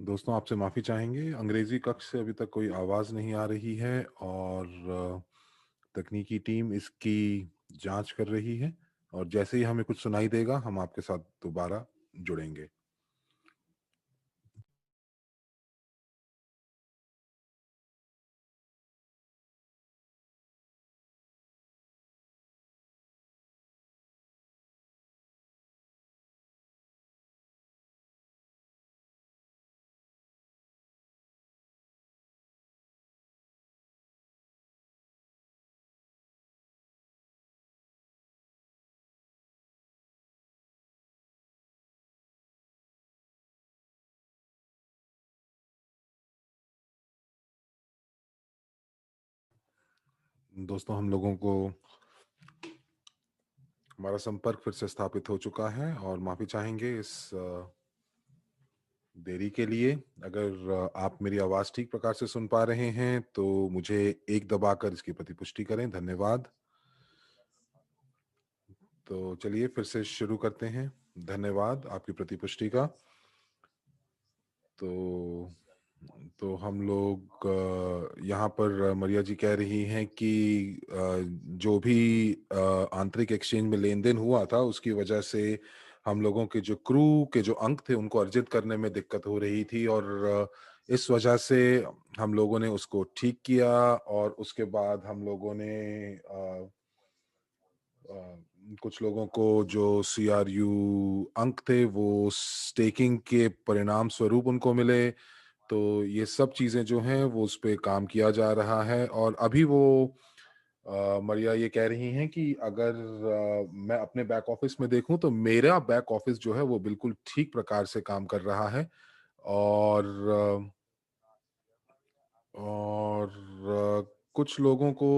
दोस्तों आपसे माफ़ी चाहेंगे, अंग्रेज़ी कक्ष से अभी तक कोई आवाज़ नहीं आ रही है और तकनीकी टीम इसकी जाँच कर रही है और जैसे ही हमें कुछ सुनाई देगा, हम आपके साथ दोबारा जुड़ेंगे। दोस्तों हम लोगों को हमारा संपर्क फिर से स्थापित हो चुका है और माफ़ी चाहेंगे इस देरी के लिए। अगर आप मेरी आवाज़ ठीक प्रकार से सुन पा रहे हैं, तो मुझे 1 दबाकर इसकी प्रतिपुष्टि करें। धन्यवाद। तो चलिए फिर से शुरू करते हैं। धन्यवाद आपकी प्रतिपुष्टि का। तो हम लोग यहाँ पर मरिया जी कह रही हैं कि जो भी आंतरिक एक्सचेंज में लेन-देन हुआ था, उसकी वजह से हम लोगों के जो क्रू के जो अंक थे, उनको अर्जित करने में दिक्कत हो रही थी और इस वजह से हम लोगों ने उसको ठीक किया और उसके बाद हम लोगों ने अ, कुछ लोगों को जो सीआरयू अंक थे, वो स्टेकिंग के परिणाम स्वरूप उनको मिले। तो ये सब चीज़ें जो हैं वो उस पे काम किया जा रहा है और अभी वो मरिया ये कह रही हैं कि अगर मैं अपने बैक ऑफिस में देखूं तो मेरा बैक ऑफिस जो है वो बिल्कुल ठीक प्रकार से काम कर रहा है और कुछ लोगों को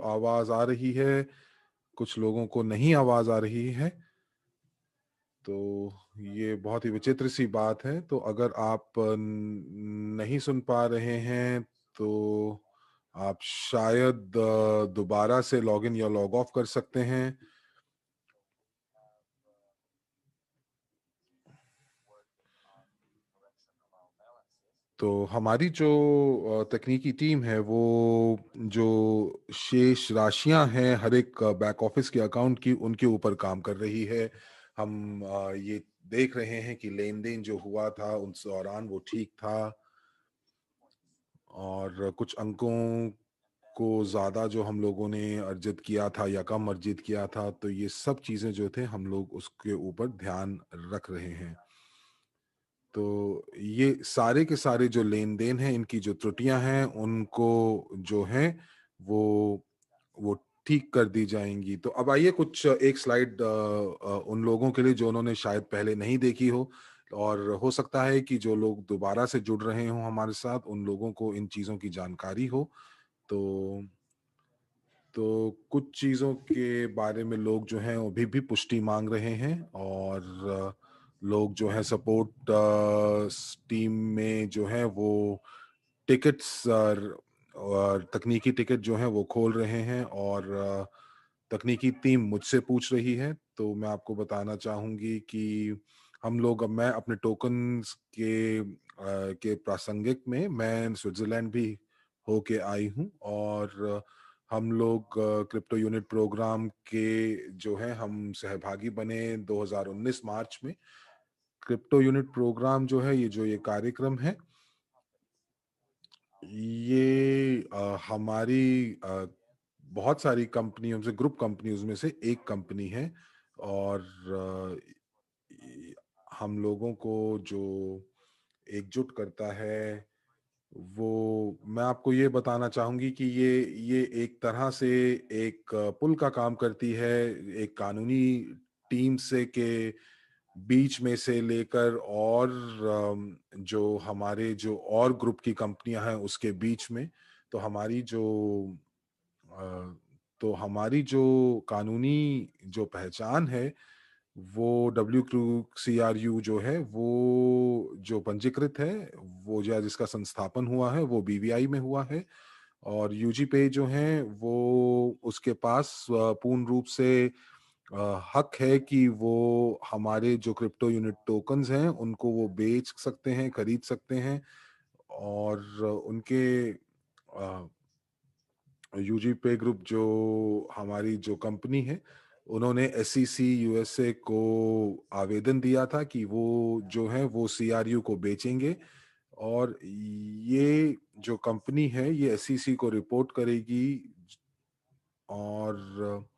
आवाज़ आ रही है, कुछ लोगों को नहीं आवाज़ आ रही है। तो ये बहुत ही विचित्र सी बात है। तो अगर आप नहीं सुन पा रहे हैं, तो आप शायद दोबारा से लॉगिन या लॉग ऑफ कर सकते हैं। तो हमारी जो तकनीकी टीम है, वो जो शेष राशियां हैं हर एक बैक ऑफिस के अकाउंट की, उनके ऊपर काम कर रही है। हम ये देख रहे हैं कि लेन-देन जो हुआ था उस दौरान वो ठीक था और कुछ अंकों को ज़्यादा जो हम लोगों ने अर्जित किया था या कम अर्जित किया था, तो ये सब चीज़ें जो थे हम लोग उसके ऊपर ध्यान रख रहे हैं। तो ये सारे के सारे जो लेन-देन हैं, इनकी जो त्रुटियाँ हैं, उनको जो हैं वो वो ठीक कर दी जाएँगी। तो अब आइए कुछ एक स्लाइड उन लोगों के लिए जो उन्होंने शायद पहले नहीं देखी हो और हो सकता है कि जो लोग दोबारा से जुड़ रहे हों हमारे साथ, उन लोगों को इन चीज़ों की जानकारी हो। तो कुछ चीज़ों के बारे में लोग जो हैं अभी भी पुष्टि माँग रहे हैं और लोग जो हैं सपोर्ट टीम में जो हैं वो टिकट्स और तकनीकी टिकट जो हैं वो खोल रहे हैं और तकनीकी टीम मुझसे पूछ रही है। तो मैं आपको बताना चाहूँगी कि हम लोग अब मैं अपने टोकन्स के प्रासंगिक में मैं स्विट्ज़रलैंड भी होके आई हूँ और हम लोग क्रिप्टो यूनिट प्रोग्राम के जो हैं हम सहभागी बने 2019 मार्च में। क्रिप्टो यूनिट प्रोग्राम जो है, ये जो ये कार्यक्रम है, ये हमारी बहुत सारी कंपनियों से ग्रुप कंपनीज़ में से एक कंपनी है और इ हम लोगों को जो एकजुट करता है, वो मैं आपको ये बताना चाहूँगी कि ये एक तरह से एक पुल का काम करती है, एक कानूनी टीम से के बीच में से लेकर और जो हमारे जो और ग्रुप की कंपनियां हैं उसके बीच में। तो हमारी जो अ, हमारी जो कानूनी जो पहचान है, वो W Q C R U जो है, वो जो पंजीकृत है, वो जो जिसका संस्थापन हुआ है वो बीवीआई में हुआ है और यूजी पे जो है वो उसके पास पूर्ण रूप से हक है कि वो हमारे जो क्रिप्टो यूनिट टोकन्स हैं उनको वो बेच सकते हैं, खरीद सकते हैं। और उनके यूजी पे ग्रुप जो हमारी जो कंपनी है, उन्होंने एसईसी यूएसए को आवेदन दिया था कि वो जो है वो सीआरयू को बेचेंगे। और ये जो कंपनी है ये एसईसी को रिपोर्ट करेगी। और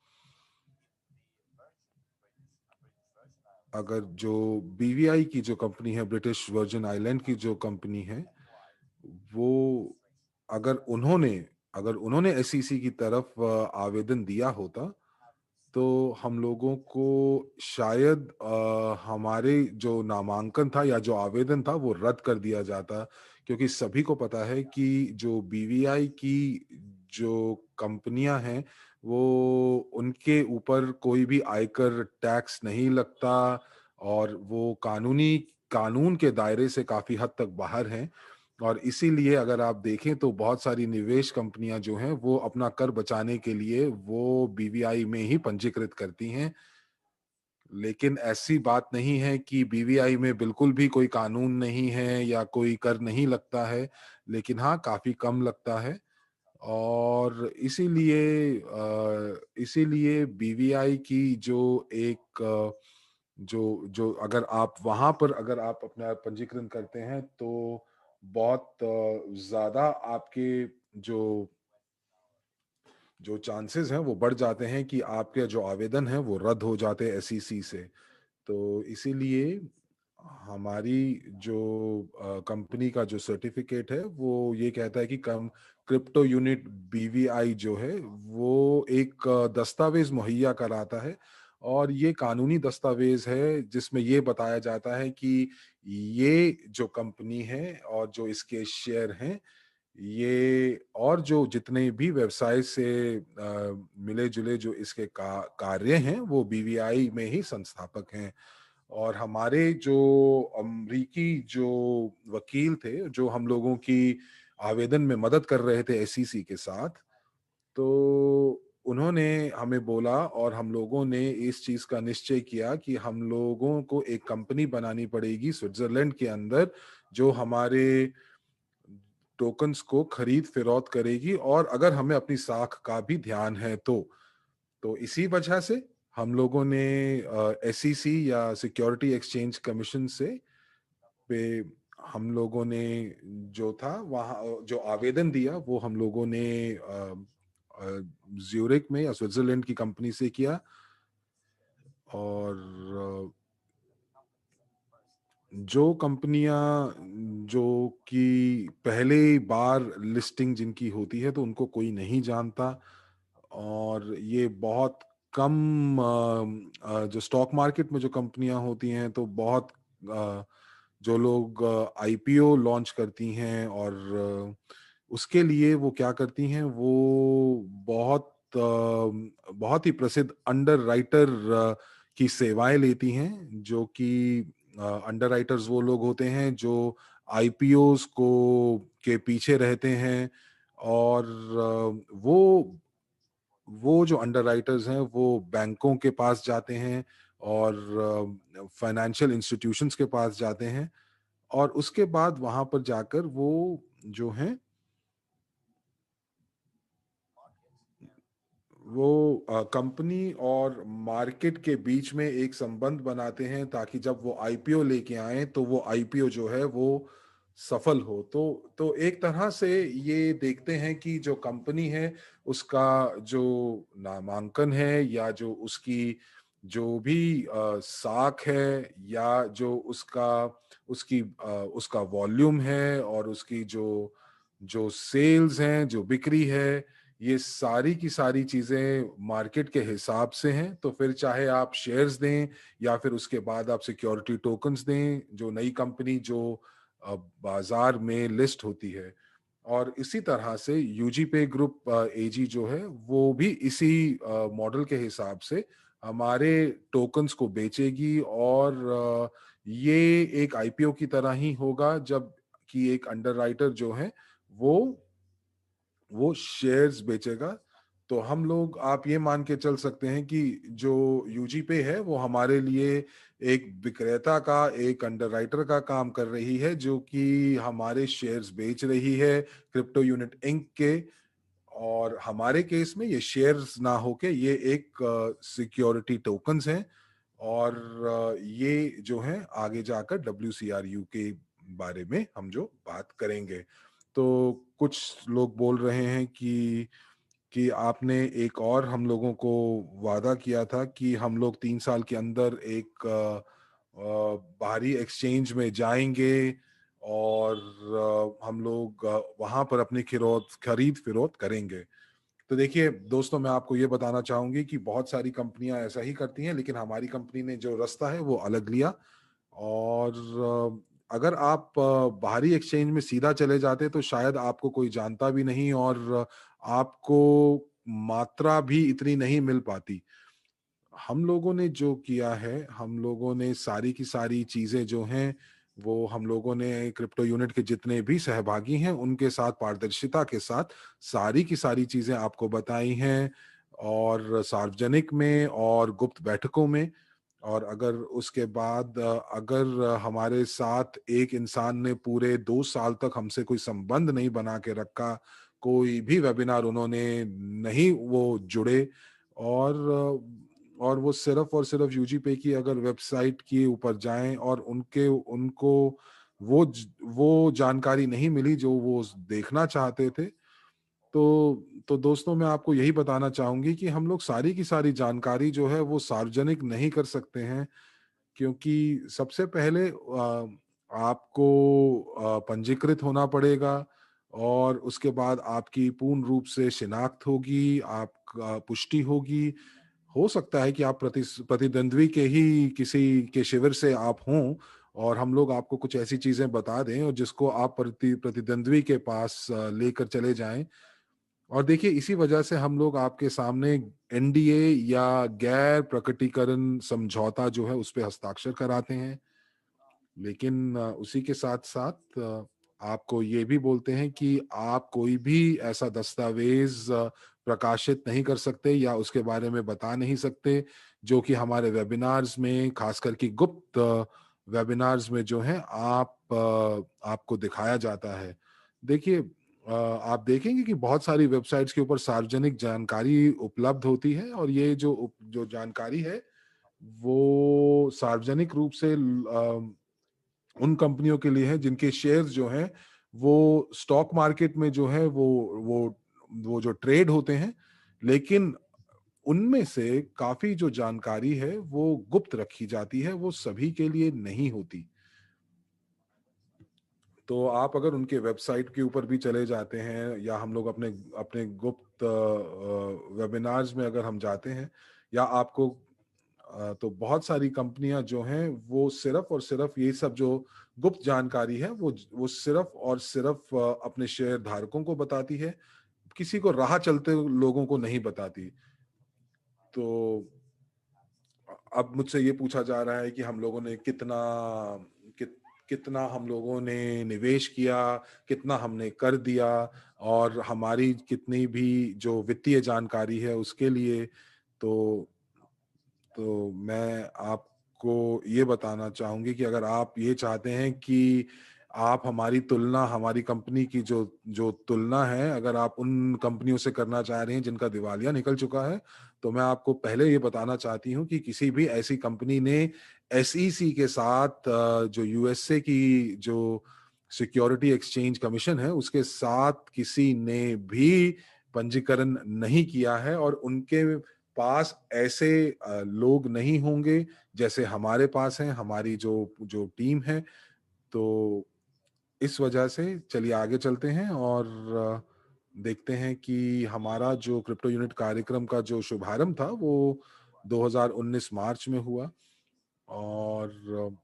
अगर जो बीवीआई की जो कंपनी है, ब्रिटिश वर्जिन आइलैंड की जो कंपनी है, वो अगर उन्होंने अगर उन्होंने एसईसी की तरफ आवेदन दिया होता, तो हम लोगों को शायद हमारे जो नामांकन था या जो आवेदन था वो रद्द कर दिया जाता। क्योंकि सभी को पता है कि जो बीवीआई की जो कंपनियां हैं, वो उनके ऊपर कोई भी आयकर टैक्स नहीं लगता, और वो कानून के दायरे से काफी हद तक बाहर हैं। और इसीलिए अगर आप देखें तो बहुत सारी निवेश कंपनियां जो हैं वो अपना कर बचाने के लिए वो बीवीआई में ही पंजीकृत करती हैं। लेकिन ऐसी बात नहीं है कि बीवीआई में बिल्कुल भी कोई कानून नहीं है या कोई कर नहीं लगता है। लेकिन हाँ, काफी कम लगता है। और इसीलिए बीवीआई की जो एक जो जो अगर आप वहां पर अगर आप अपना पंजीकरण करते हैं, तो बहुत ज्यादा आपके जो जो चांसेस हैं वो बढ़ जाते हैं कि आपके जो आवेदन है वो रद्द हो जाते हैं एसईसी से। तो इसीलिए हमारी जो कंपनी का जो सर्टिफिकेट है वो ये कहता है कि कम क्रिप्टो यूनिट बीवीआई जो है वो एक दस्तावेज मुहैया कराता है। और ये कानूनी दस्तावेज है जिसमें ये बताया जाता है कि ये जो कंपनी है और जो इसके शेयर हैं, ये और जो जितने भी व्यवसाय से मिले जुले जो इसके कार्य हैं वो बीवीआई में ही संस्थापक हैं। और हमारे जो अमरीकी जो वकील थे जो हम लोगों की आवेदन में मदद कर रहे थे एसईसी के साथ, तो उन्होंने हमें बोला और हम लोगों ने इस चीज का निश्चय किया कि हम लोगों को एक कंपनी बनानी पड़ेगी स्विट्जरलैंड के अंदर, जो हमारे टोकन्स को खरीद फिरौत करेगी, और अगर हमें अपनी साख का भी ध्यान है तो इसी वजह से हम लोगों ने एसईसी या सिक्योरिटी एक्सचेंज कमीशन से पे हम लोगों ने जो था वहाँ जो आवेदन दिया वो हम लोगों ने ज्यूरिक में या स्विट्जरलैंड की कंपनी से किया। और जो कंपनियां जो कि पहले बार लिस्टिंग जिनकी होती है तो उनको कोई नहीं जानता। और ये बहुत कम जो स्टॉक मार्केट में जो कंपनियां होती हैं तो बहुत जो लोग आईपीओ लॉन्च करती हैं, और उसके लिए वो क्या करती हैं, वो बहुत ही प्रसिद्ध अंडर राइटर की सेवाएं लेती हैं। जो कि अंडर राइटर्स वो लोग होते हैं जो आईपीओस को के पीछे रहते हैं। और वो जो अंडर राइटर्स हैं वो बैंकों के पास जाते हैं और फाइनेंशियल इंस्टीट्यूशंस के पास जाते हैं। और उसके बाद वहां पर जाकर वो जो है वो कंपनी और मार्केट के बीच में एक संबंध बनाते हैं, ताकि जब वो आईपीओ लेके आए तो वो आईपीओ जो है वो सफल हो। तो एक तरह से ये देखते हैं कि जो कंपनी है उसका जो नामांकन है या जो उसकी जो भी साख है या जो उसका वॉल्यूम है और उसकी जो जो सेल्स हैं, जो बिक्री है, ये सारी की सारी चीजें मार्केट के हिसाब से हैं। तो फिर चाहे आप शेयर्स दें या फिर उसके बाद आप सिक्योरिटी टोकन्स दें, जो नई कंपनी जो बाजार में लिस्ट होती है। और इसी तरह से यूजी पे ग्रुप एजी जो है वो भी इसी मॉडल के हिसाब से हमारे टोकन्स को बेचेगी। और ये एक आईपीओ की तरह ही होगा, जब कि एक अंडरराइटर जो है वो वो शेयर्स बेचेगा। तो हम लोग, आप ये मान के चल सकते हैं कि जो यूजी पे है वो हमारे लिए एक विक्रेता का, एक अंडरराइटर का काम कर रही है, जो कि हमारे शेयर्स बेच रही है क्रिप्टो यूनिट इंक के। और हमारे केस में ये शेयर्स ना होके ये एक सिक्योरिटी टोकन्स हैं। और ये जो है आगे जाकर WCRU के बारे में हम जो बात करेंगे। तो कुछ लोग बोल रहे हैं कि आपने एक और हम लोगों को वादा किया था कि हम लोग 3 साल के अंदर एक बाहरी एक्सचेंज में जाएंगे और हम लोग वहां पर अपनी खरीद फिरोख्त करेंगे। तो देखिए दोस्तों, मैं आपको ये बताना चाहूंगी कि बहुत सारी कंपनियां ऐसा ही करती हैं, लेकिन हमारी कंपनी ने जो रास्ता है वो अलग लिया। और अगर आप बाहरी एक्सचेंज में सीधा चले जाते तो शायद आपको कोई जानता भी नहीं, और आपको मात्रा भी इतनी नहीं मिल पाती। हम लोगों ने जो किया है, हम लोगों ने सारी की सारी चीजें जो हैं वो हम लोगों ने क्रिप्टो यूनिट के जितने भी सहभागी हैं उनके साथ पारदर्शिता के साथ सारी की सारी चीजें आपको बताई हैं, और सार्वजनिक में और गुप्त बैठकों में। और अगर उसके बाद अगर हमारे साथ एक इंसान ने पूरे 2 साल तक हमसे कोई संबंध नहीं बना के रखा, कोई भी वेबिनार उन्होंने नहीं वो जुड़े, और वो सिर्फ और सिर्फ यूजीपे की अगर वेबसाइट के ऊपर जाएं और उनके उनको वो जानकारी नहीं मिली जो वो देखना चाहते थे, तो दोस्तों मैं आपको यही बताना चाहूंगी कि हम लोग सारी की सारी जानकारी जो है वो सार्वजनिक नहीं कर सकते हैं। क्योंकि सबसे पहले आपको पंजीकृत होना पड़ेगा, और उसके बाद आपकी पूर्ण रूप से शिनाख्त होगी, आपका पुष्टि होगी। हो सकता है कि आप प्रतिद्वंद्वी के ही किसी के शिविर से आप हों, और हम लोग आपको कुछ ऐसी चीजें बता दें और जिसको आप प्रतिद्वंद्वी के पास लेकर चले जाएं। और देखिए इसी वजह से हम लोग आपके सामने एनडीए या गैर प्रकटीकरण समझौता जो है उस पे हस्ताक्षर कराते हैं। लेकिन उसी के साथ साथ आपको ये भी बोलते हैं कि आप कोई भी ऐसा दस्तावेज प्रकाशित नहीं कर सकते या उसके बारे में बता नहीं सकते जो कि हमारे वेबिनार्स में, खास करके गुप्त वेबिनार्स में जो है आपको दिखाया जाता है। देखिए आप देखेंगे कि बहुत सारी वेबसाइट्स के ऊपर सार्वजनिक जानकारी उपलब्ध होती है, और ये जो जानकारी है वो सार्वजनिक रूप से उन कंपनियों के लिए है जिनके शेयर्स जो हैं वो स्टॉक मार्केट में जो है वो वो जो ट्रेड होते हैं। लेकिन उनमें से काफी जो जानकारी है वो गुप्त रखी जाती है, वो सभी के लिए नहीं होती। तो आप अगर उनके वेबसाइट के ऊपर भी चले जाते हैं, या हम लोग अपने अपने गुप्त वेबिनार्स में अगर हम जाते हैं, या आपको तो बहुत सारी कंपनियां जो हैं वो सिर्फ और सिर्फ ये सब जो गुप्त जानकारी है वो सिर्फ और सिर्फ अपने शेयर धारकों को बताती है, किसी को राह चलते लोगों को नहीं बताती। तो अब मुझसे ये पूछा जा रहा है कि हम लोगों ने कितना हम लोगों ने निवेश किया, कितना हमने कर दिया, और हमारी कितनी भी जो वित्तीय जानकारी है उसके लिए। तो मैं आपको ये बताना चाहूंगी कि अगर आप ये चाहते हैं कि आप हमारी तुलना, हमारी कंपनी की जो जो तुलना है, अगर आप उन कंपनियों से करना चाह रहे हैं जिनका दिवालिया निकल चुका है, तो मैं आपको पहले ये बताना चाहती हूँ कि किसी भी ऐसी कंपनी ने एसईसी के साथ, जो यूएसए की जो सिक्योरिटी एक्सचेंज कमीशन है उसके साथ किसी ने भी पंजीकरण नहीं किया है, और उनके पास ऐसे लोग नहीं होंगे जैसे हमारे पास हैं, हमारी जो जो टीम है। तो इस वजह से चलिए आगे चलते हैं और देखते हैं कि हमारा जो क्रिप्टो यूनिट कार्यक्रम का जो शुभारंभ था वो 2019 मार्च में हुआ। और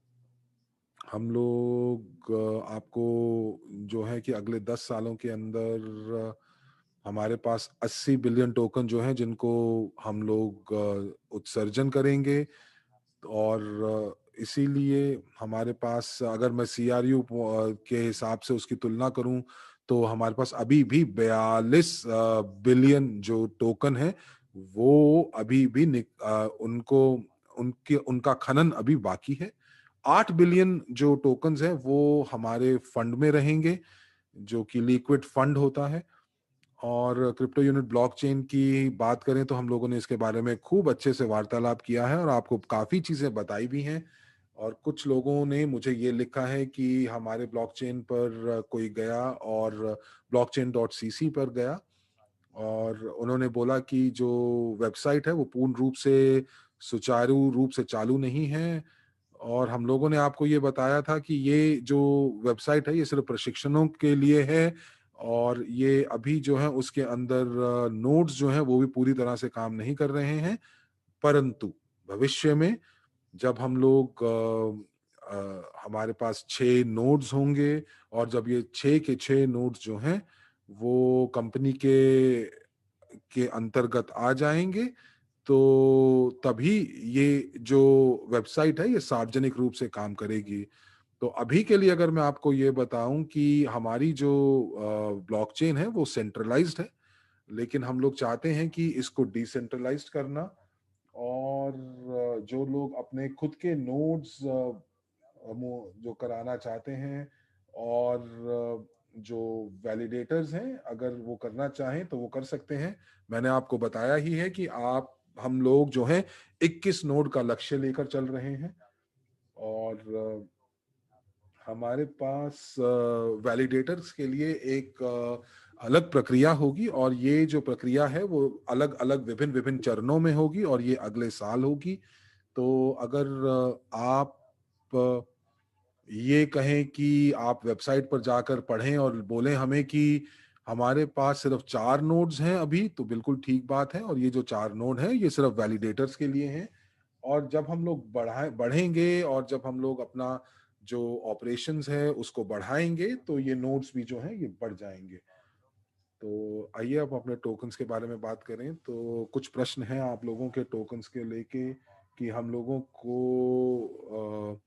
हम लोग आपको जो है कि अगले 10 सालों के अंदर हमारे पास 80 बिलियन टोकन जो हैं जिनको हम लोग उत्सर्जन करेंगे। और इसीलिए हमारे पास, अगर मैं सीआरयू के हिसाब से उसकी तुलना करूं, तो हमारे पास अभी भी 42 बिलियन जो टोकन है वो अभी भी उनको उनके उनका खनन अभी बाकी है। 8 बिलियन जो टोकन्स हैं वो हमारे फंड में रहेंगे, जो कि लिक्विड फंड होता है। और क्रिप्टो यूनिट ब्लॉकचेन की बात करें तो हम लोगों ने इसके बारे में खूब अच्छे से वार्तालाप किया है और आपको काफ़ी चीज़ें बताई भी हैं। और कुछ लोगों ने मुझे ये लिखा है कि हमारे ब्लॉकचेन पर कोई गया और blockchain.cc पर गया और उन्होंने बोला कि जो वेबसाइट है वो पूर्ण रूप से सुचारू रूप से चालू नहीं है। और हम लोगों ने आपको ये बताया था कि ये जो वेबसाइट है ये सिर्फ प्रशिक्षणों के लिए है और ये अभी जो है उसके अंदर नोड्स जो हैं वो भी पूरी तरह से काम नहीं कर रहे हैं। परंतु भविष्य में जब हम लोग हमारे पास 6 नोड्स होंगे और जब ये 6 के 6 नोड्स जो हैं वो कंपनी के अंतर्गत आ जाएंगे, तो तभी ये जो वेबसाइट है ये सार्वजनिक रूप से काम करेगी। तो अभी के लिए अगर मैं आपको ये बताऊं कि हमारी जो ब्लॉकचेन है वो सेंट्रलाइज्ड है, लेकिन हम लोग चाहते हैं कि इसको डिसेंट्रलाइज्ड करना और जो लोग अपने खुद के नोड्स जो कराना चाहते हैं और जो वैलिडेटर्स हैं अगर वो करना चाहें तो वो कर सकते हैं। मैंने आपको बताया ही है कि आप हम लोग जो हैं 21 नोड का लक्ष्य लेकर चल रहे हैं और हमारे पास वैलिडेटर्स के लिए एक अलग प्रक्रिया होगी और ये जो प्रक्रिया है वो अलग अलग विभिन्न विभिन्न चरणों में होगी और ये अगले साल होगी। तो अगर आप ये कहें कि आप वेबसाइट पर जाकर पढ़ें और बोलें हमें कि हमारे पास सिर्फ 4 नोड्स हैं अभी, तो बिल्कुल ठीक बात है और ये जो 4 नोड हैं ये सिर्फ वैलिडेटर्स के लिए हैं। और जब हम लोग बढ़ेंगे और जब हम लोग अपना जो ऑपरेशंस है उसको बढ़ाएंगे तो ये नोड्स भी जो हैं ये बढ़ जाएंगे। तो आइए अब अपने टोकन्स के बारे में बात करें। तो कुछ प्रश्न हैं आप लोगों के टोकन्स के लेके कि हम लोगों को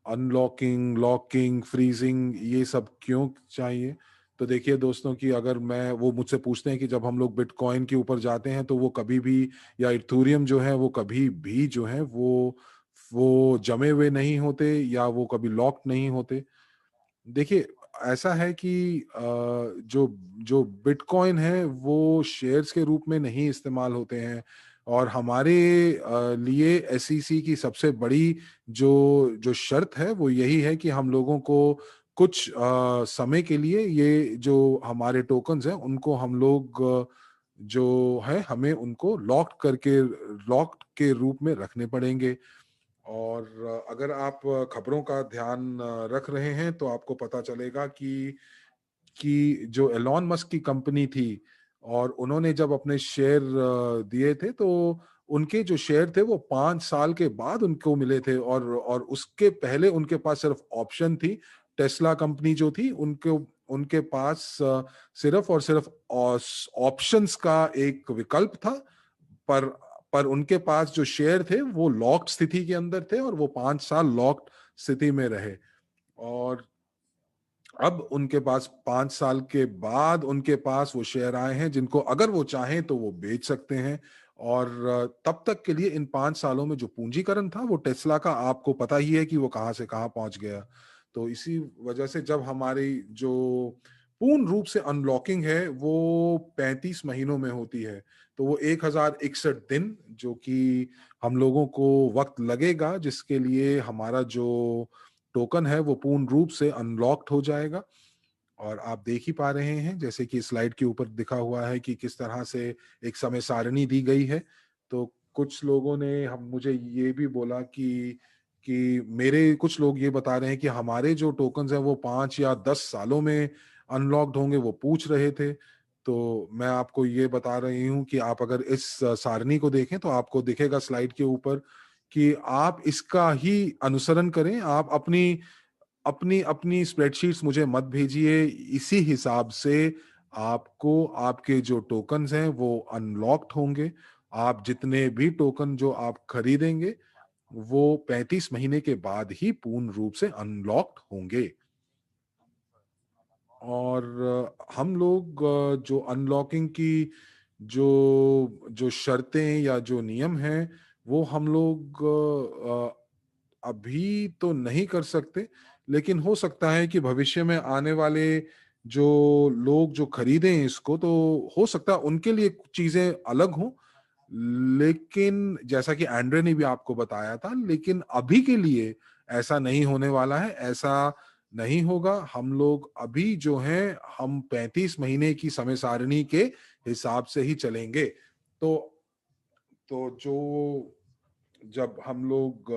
अनलॉकिंग, लॉकिंग, फ्रीजिंग ये सब क्यों चाहिए। तो देखिए दोस्तों कि अगर मैं वो मुझसे पूछते हैं कि जब हम लोग बिटकॉइन के ऊपर जाते हैं तो वो कभी भी या इथेरियम जो है वो कभी भी जो है वो जमे हुए नहीं होते या वो कभी लॉक्ड नहीं होते। देखिए ऐसा है कि जो जो बिटकॉइन है वो शेयर्स के रूप में नहीं इस्तेमाल होते हैं और हमारे लिए एसईसी की सबसे बड़ी जो जो शर्त है वो यही है कि हम लोगों को कुछ समय के लिए ये जो हमारे टोकन्स हैं उनको हम लोग जो है हमें उनको लॉक्ड के रूप में रखने पड़ेंगे। और अगर आप खबरों का ध्यान रख रहे हैं तो आपको पता चलेगा कि जो एलॉन मस्क की कंपनी थी और उन्होंने जब अपने शेयर दिए थे तो उनके जो शेयर थे वो 5 साल के बाद उनको मिले थे और उसके पहले उनके पास सिर्फ ऑप्शन थी। टेस्ला कंपनी जो थी उनके उनके पास सिर्फ और सिर्फ ऑप्शंस का एक विकल्प था। पर पर उनके पास जो शेयर थे वो लॉक्ड स्थिति के अंदर थे और वो 5 साल लॉक्ड स्थिति में रहे। और अब उनके पास 5 साल के बाद उनके पास वो शेयर आए हैं जिनको अगर वो चाहें तो वो बेच सकते हैं। और तब तक के लिए इन 5 सालों में जो पूंजीकरण था वो टेस्ला का आपको पता ही है कि वो कहां से कहां पहुंच गया। तो इसी वजह से जब हमारी जो पूर्ण रूप से अनलॉकिंग है वो 35 महीनों में होती है, तो वो 1061 दिन जो कि हम लोगों को वक्त लगेगा जिसके लिए हमारा जो टोकन है वो पूर्ण रूप से अनलॉक्ड हो जाएगा। और आप देख ही पा रहे हैं जैसे कि स्लाइड के ऊपर दिखा हुआ है कि किस तरह से एक समय सारणी दी गई है। तो कुछ लोगों ने हम मुझे ये भी बोला कि मेरे कुछ लोग ये बता रहे हैं कि हमारे जो टोकन्स हैं वो 5 या 10 सालों में अनलॉक्ड होंगे, वो पूछ रहे थे। तो मैं आपको ये बता रही हूँ कि आप अगर इस सारणी को देखें तो आपको दिखेगा स्लाइड के ऊपर कि आप इसका ही अनुसरण करें। आप अपनी अपनी अपनी स्प्रेडशीट्स मुझे मत भेजिए, इसी हिसाब से आपको आपके जो टोकन्स हैं वो अनलॉक्ड होंगे। आप जितने भी टोकन जो आप खरीदेंगे वो 35 महीने के बाद ही पूर्ण रूप से अनलॉक्ड होंगे। और हम लोग जो अनलॉकिंग की जो जो शर्तें या जो नियम हैं वो हम लोग अभी तो नहीं कर सकते, लेकिन हो सकता है कि भविष्य में आने वाले जो लोग जो खरीदें इसको, तो हो सकता है उनके लिए चीजें अलग हों। लेकिन जैसा कि एंड्रे ने भी आपको बताया था, लेकिन अभी के लिए ऐसा नहीं होने वाला है, ऐसा नहीं होगा। हम लोग अभी जो हैं हम 35 महीने की समय सारणी के हिसाब से ही चलेंगे। तो जो जब हम लोग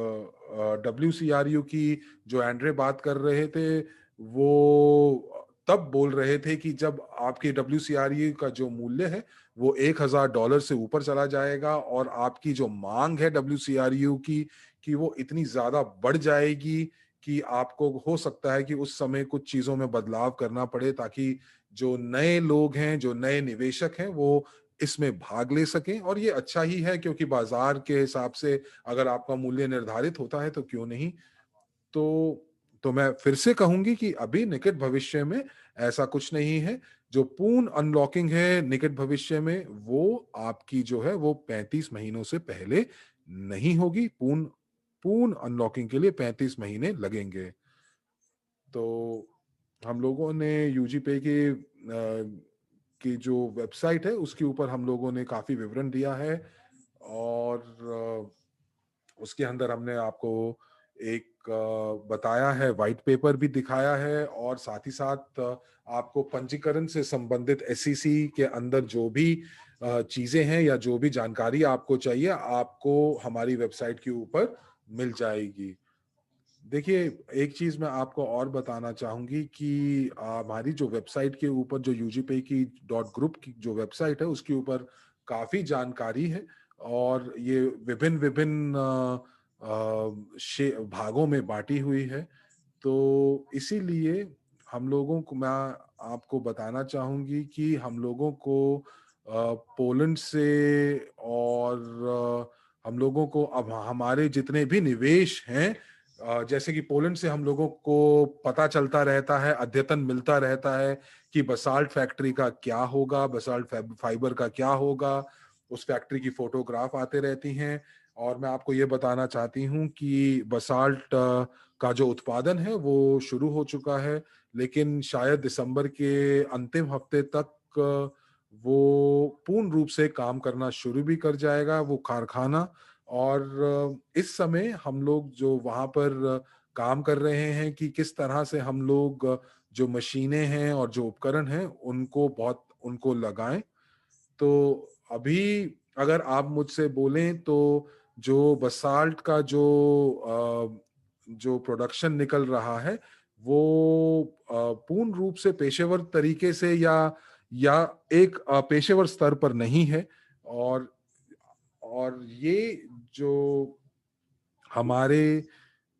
WCRU की जो एंड्रे बात कर रहे थे, वो तब बोल रहे थे कि जब आपके WCRU का जो मूल्य है वो $1,000 से ऊपर चला जाएगा और आपकी जो मांग है WCRU की कि वो इतनी ज्यादा बढ़ जाएगी कि आपको हो सकता है कि उस समय कुछ चीजों में बदलाव करना पड़े, ताकि जो नए लोग हैं, जो नए निवेशक हैं, वो इसमें भाग ले सकें। और ये अच्छा ही है, क्योंकि बाजार के हिसाब से अगर आपका मूल्य निर्धारित होता है तो क्यों नहीं। तो मैं फिर से कहूंगी कि अभी निकट भविष्य में ऐसा कुछ नहीं है। जो पूर्ण अनलॉकिंग है निकट भविष्य में, वो आपकी जो है वो 35 महीनों से पहले नहीं होगी। पूर्ण पूर्ण अनलॉकिंग के लिए 35 महीने लगेंगे। तो हम लोगों ने यूजी पे की जो वेबसाइट है उसके ऊपर हम लोगों ने काफी विवरण दिया है, और उसके अंदर हमने आपको एक बताया है, वाइट पेपर भी दिखाया है, और साथ ही साथ आपको पंजीकरण से संबंधित एसईसी के अंदर जो भी चीजें हैं या जो भी जानकारी आपको चाहिए, आपको हमारी वेबसाइट के ऊपर मिल जाएगी। देखिए, एक चीज मैं आपको और बताना चाहूंगी कि हमारी जो वेबसाइट के ऊपर जो यूजीपे की .ग्रुप की जो वेबसाइट है उसके ऊपर काफी जानकारी है, और ये विभिन्न विभिन्न भागों में बांटी हुई है। तो इसीलिए हम लोगों को, मैं आपको बताना चाहूंगी कि हम लोगों को पोलैंड से, और हम लोगों को अब हमारे जितने भी निवेश हैं, जैसे कि पोलैंड से हम लोगों को पता चलता रहता है, अद्यतन मिलता रहता है कि बसाल्ट फैक्ट्री का क्या होगा, बसाल्ट फाइबर का क्या होगा। उस फैक्ट्री की फोटोग्राफ आते रहती हैं। और मैं आपको ये बताना चाहती हूँ कि बसाल्ट का जो उत्पादन है वो शुरू हो चुका है, लेकिन शायद दिसंबर के अंतिम हफ्ते तक वो पूर्ण रूप से काम करना शुरू भी कर जाएगा, वो कारखाना। और इस समय हम लोग जो वहाँ पर काम कर रहे हैं कि किस तरह से हम लोग जो मशीनें हैं और जो उपकरण हैं उनको लगाएं। तो अभी अगर आप मुझसे बोलें तो जो बसाल्ट का जो प्रोडक्शन निकल रहा है वो पूर्ण रूप से पेशेवर तरीके से या एक पेशेवर स्तर पर नहीं है। और ये जो हमारे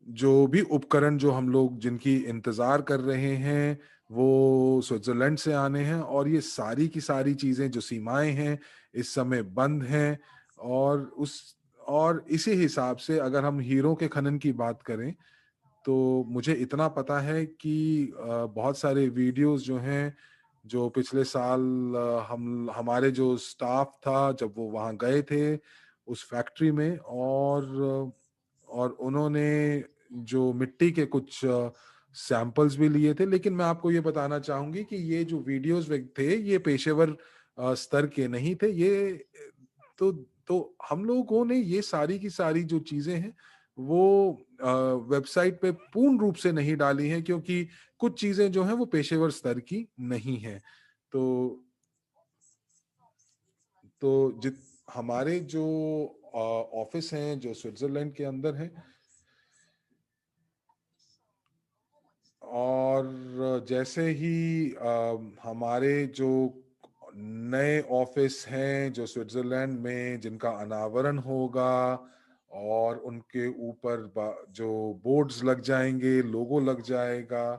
जो भी उपकरण जो हम लोग जिनकी इंतजार कर रहे हैं वो स्विट्जरलैंड से आने हैं, और ये सारी की सारी चीजें जो सीमाएं हैं इस समय बंद हैं। और इसी हिसाब से अगर हम हीरो के खनन की बात करें, तो मुझे इतना पता है कि बहुत सारे वीडियोस जो हैं, जो पिछले साल हम हमारे जो स्टाफ था जब वो वहाँ गए थे उस फैक्ट्री में, और उन्होंने जो मिट्टी के कुछ सैंपल्स भी लिए थे। लेकिन मैं आपको ये बताना चाहूंगी कि ये जो वीडियोस थे ये पेशेवर स्तर के नहीं थे। ये तो हम लोगों ने ये सारी की सारी जो चीजें हैं वो वेबसाइट पे पूर्ण रूप से नहीं डाली हैं, क्योंकि कुछ चीजें जो हैं वो पेशेवर स्तर की नहीं है। तो जित हमारे जो ऑफिस हैं जो स्विट्जरलैंड के अंदर हैं, और जैसे ही हमारे जो नए ऑफिस हैं जो स्विट्जरलैंड में जिनका अनावरण होगा, और उनके ऊपर जो बोर्ड्स लग जाएंगे, लोगो लग जाएगा,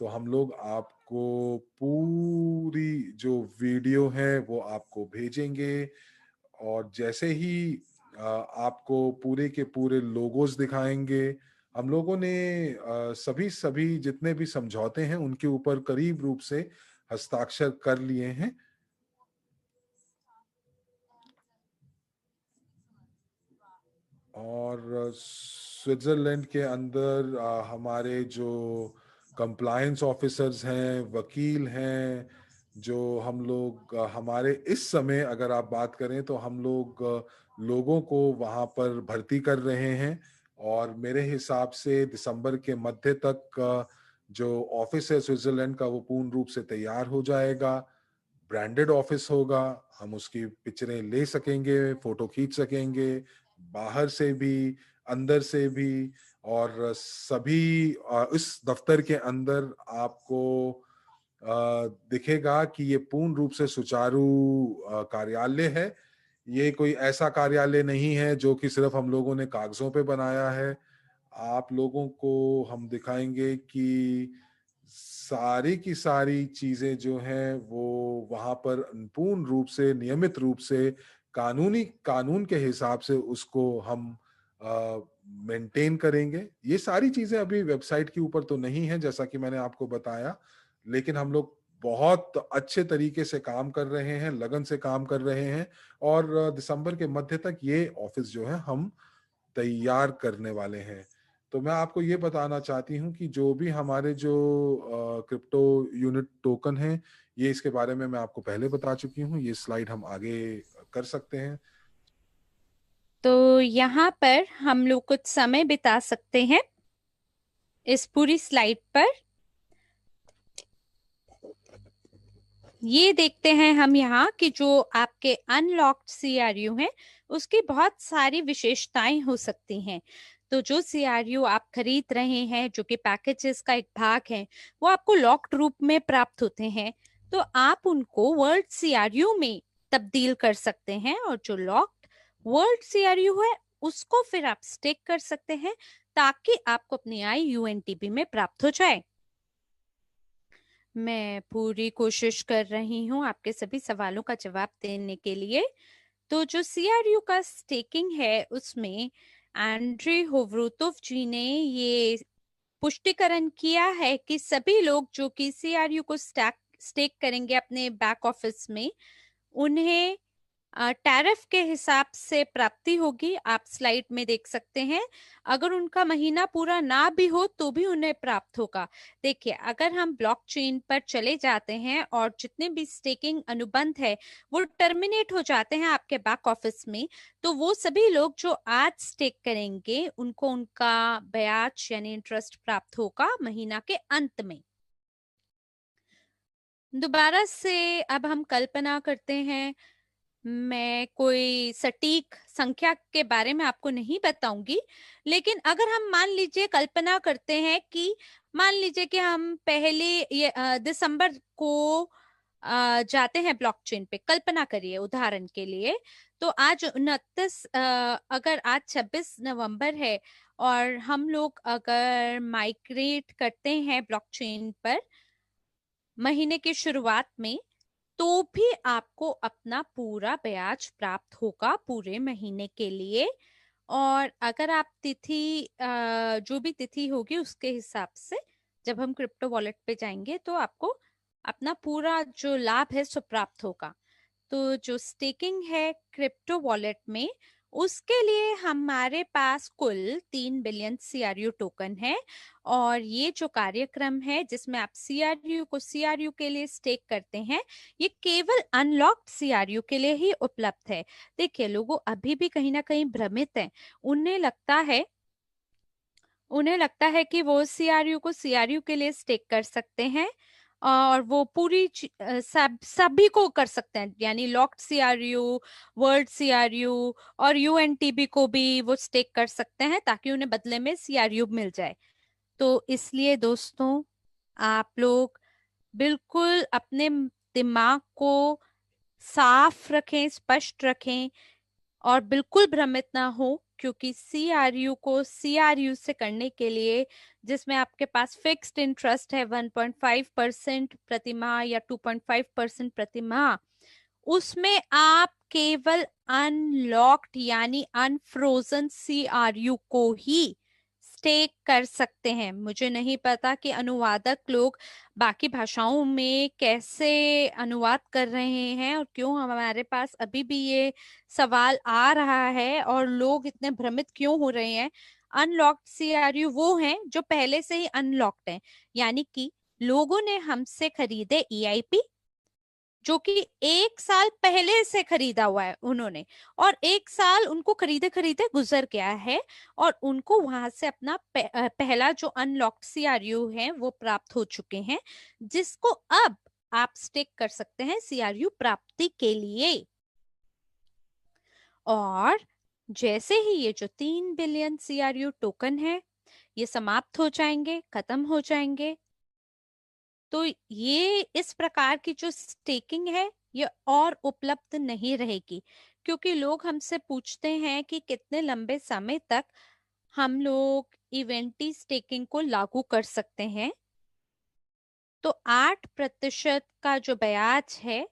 तो हम लोग आपको पूरी जो वीडियो है वो आपको भेजेंगे। और जैसे ही आपको पूरे के पूरे लोगोस दिखाएंगे, हम लोगों ने सभी सभी जितने भी समझौते हैं उनके ऊपर करीब रूप से हस्ताक्षर कर लिए हैं। और स्विट्जरलैंड के अंदर हमारे जो कंप्लायंस ऑफिसर्स हैं, वकील हैं, जो हम लोग हमारे इस समय अगर आप बात करें तो हम लोग लोगों को वहाँ पर भर्ती कर रहे हैं। और मेरे हिसाब से दिसंबर के मध्य तक जो ऑफिस है स्विट्जरलैंड का वो पूर्ण रूप से तैयार हो जाएगा। ब्रांडेड ऑफिस होगा, हम उसकी पिक्चरें ले सकेंगे, फोटो खींच सकेंगे, बाहर से भी, अंदर से भी। और सभी इस दफ्तर के अंदर आपको दिखेगा कि ये पूर्ण रूप से सुचारू कार्यालय है। ये कोई ऐसा कार्यालय नहीं है जो कि सिर्फ हम लोगों ने कागजों पे बनाया है। आप लोगों को हम दिखाएंगे कि सारी की सारी चीजें जो हैं वो वहां पर पूर्ण रूप से, नियमित रूप से, कानून के हिसाब से उसको हम मेंटेन करेंगे। ये सारी चीजें अभी वेबसाइट के ऊपर तो नहीं है जैसा कि मैंने आपको बताया, लेकिन हम लोग बहुत अच्छे तरीके से काम कर रहे हैं, लगन से काम कर रहे हैं। और दिसंबर के मध्य तक ये ऑफिस जो है हम तैयार करने वाले हैं। तो मैं आपको ये बताना चाहती हूँ कि जो भी हमारे जो क्रिप्टो यूनिट टोकन है, ये इसके बारे में मैं आपको पहले बता चुकी हूँ। ये स्लाइड हम आगे कर सकते हैं। तो यहाँ पर हम लोग कुछ समय बिता सकते हैं इस पूरी स्लाइड पर। ये देखते हैं हम यहाँ कि जो आपके अनलॉक्ड सीआरयू हैं उसकी बहुत सारी विशेषताएं हो सकती हैं। तो जो सीआरयू आप खरीद रहे हैं जो कि पैकेजेस का एक भाग है, वो आपको लॉक्ड रूप में प्राप्त होते हैं। तो आप उनको वर्ल्ड सीआरयू में तब्दील कर सकते हैं, और जो लॉक्ड वर्ल्ड सीआरयू है उसको फिर आप स्टेक कर सकते हैं ताकि आपको अपनी आय यूएनटीबी में प्राप्त हो जाए। मैं पूरी कोशिश कर रही हूँ आपके सभी सवालों का जवाब देने के लिए। तो जो सीआरयू का स्टेकिंग है उसमें एंड्री होवरोतोव जी ने ये पुष्टिकरण किया है कि सभी लोग जो कि सीआरयू को स्टेक करेंगे अपने बैक ऑफिस में, उन्हें टैरिफ के हिसाब से प्राप्ति होगी। आप स्लाइड में देख सकते हैं, अगर उनका महीना पूरा ना भी हो तो भी उन्हें प्राप्त होगा। देखिए, अगर हम ब्लॉकचेन पर चले जाते हैं और जितने भी स्टेकिंग अनुबंध है वो टर्मिनेट हो जाते हैं आपके बैक ऑफिस में, तो वो सभी लोग जो आज स्टेक करेंगे उनको उनका ब्याज यानी इंटरेस्ट प्राप्त होगा महीना के अंत में। दोबारा से अब हम कल्पना करते हैं, मैं कोई सटीक संख्या के बारे में आपको नहीं बताऊंगी, लेकिन अगर हम मान लीजिए कल्पना करते हैं कि मान लीजिए कि हम पहले ये दिसंबर को जाते हैं ब्लॉकचेन पे, कल्पना करिए उदाहरण के लिए। तो आज 29 अगर आज 26 नवंबर है और हम लोग अगर माइग्रेट करते हैं ब्लॉकचेन पर महीने की शुरुआत में, तो भी आपको अपना पूरा ब्याज प्राप्त होगा पूरे महीने के लिए। और अगर आप तिथि जो भी तिथि होगी उसके हिसाब से जब हम क्रिप्टो वॉलेट पे जाएंगे तो आपको अपना पूरा जो लाभ है सो प्राप्त होगा। तो जो स्टेकिंग है क्रिप्टो वॉलेट में, उसके लिए हमारे पास कुल 3 बिलियन सीआरयू टोकन है। और ये जो कार्यक्रम है जिसमें आप सीआरयू को सीआरयू के लिए स्टेक करते हैं, ये केवल अनलॉक्ड सीआरयू के लिए ही उपलब्ध है। देखिए, लोगों अभी भी कहीं ना कहीं भ्रमित हैं। उन्हें लगता है उन्हें लगता है कि वो सीआरयू को सीआरयू के लिए स्टेक कर सकते हैं और वो पूरी सभी को कर सकते हैं, यानी लॉक्ड सीआरयू, वर्ल्ड सीआरयू और यूएनटीबी को भी वो स्टेक कर सकते हैं ताकि उन्हें बदले में सीआरयू मिल जाए। तो इसलिए दोस्तों, आप लोग बिल्कुल अपने दिमाग को साफ रखें, स्पष्ट रखें और बिल्कुल भ्रमित ना हो, क्योंकि सीआरयू को सीआरयू से करने के लिए जिसमें आपके पास फिक्स्ड इंटरेस्ट है 1.5% प्रति माह या 2.5% प्रति माह, उसमें आप केवल अनलॉक्ड यानी अनफ्रोजन सीआरयू को ही स्टेक कर सकते हैं। मुझे नहीं पता कि अनुवादक लोग बाकी भाषाओं में कैसे अनुवाद कर रहे हैं और क्यों हमारे पास अभी भी ये सवाल आ रहा है और लोग इतने भ्रमित क्यों हो रहे हैं। अनलॉक्ड सीआरयू वो हैं जो पहले से ही अनलॉक्ड हैं, यानी कि लोगों ने हमसे खरीदे ईआईपी जो कि 1 साल पहले से खरीदा हुआ है उन्होंने, और 1 साल उनको खरीदे खरीदे गुजर गया है और उनको वहां से अपना पहला जो अनलॉक्ड सीआरयू है वो प्राप्त हो चुके हैं, जिसको अब आप स्टेक कर सकते हैं सीआरयू प्राप्ति के लिए। और जैसे ही ये जो 3 बिलियन सीआरयू टोकन है ये समाप्त हो जाएंगे, खत्म हो जाएंगे, तो ये इस प्रकार की जो स्टेकिंग है ये और उपलब्ध नहीं रहेगी, क्योंकि लोग हमसे पूछते हैं कि कितने लंबे समय तक हम लोग इवेंटी स्टेकिंग को लागू कर सकते हैं। तो 8% का जो ब्याज है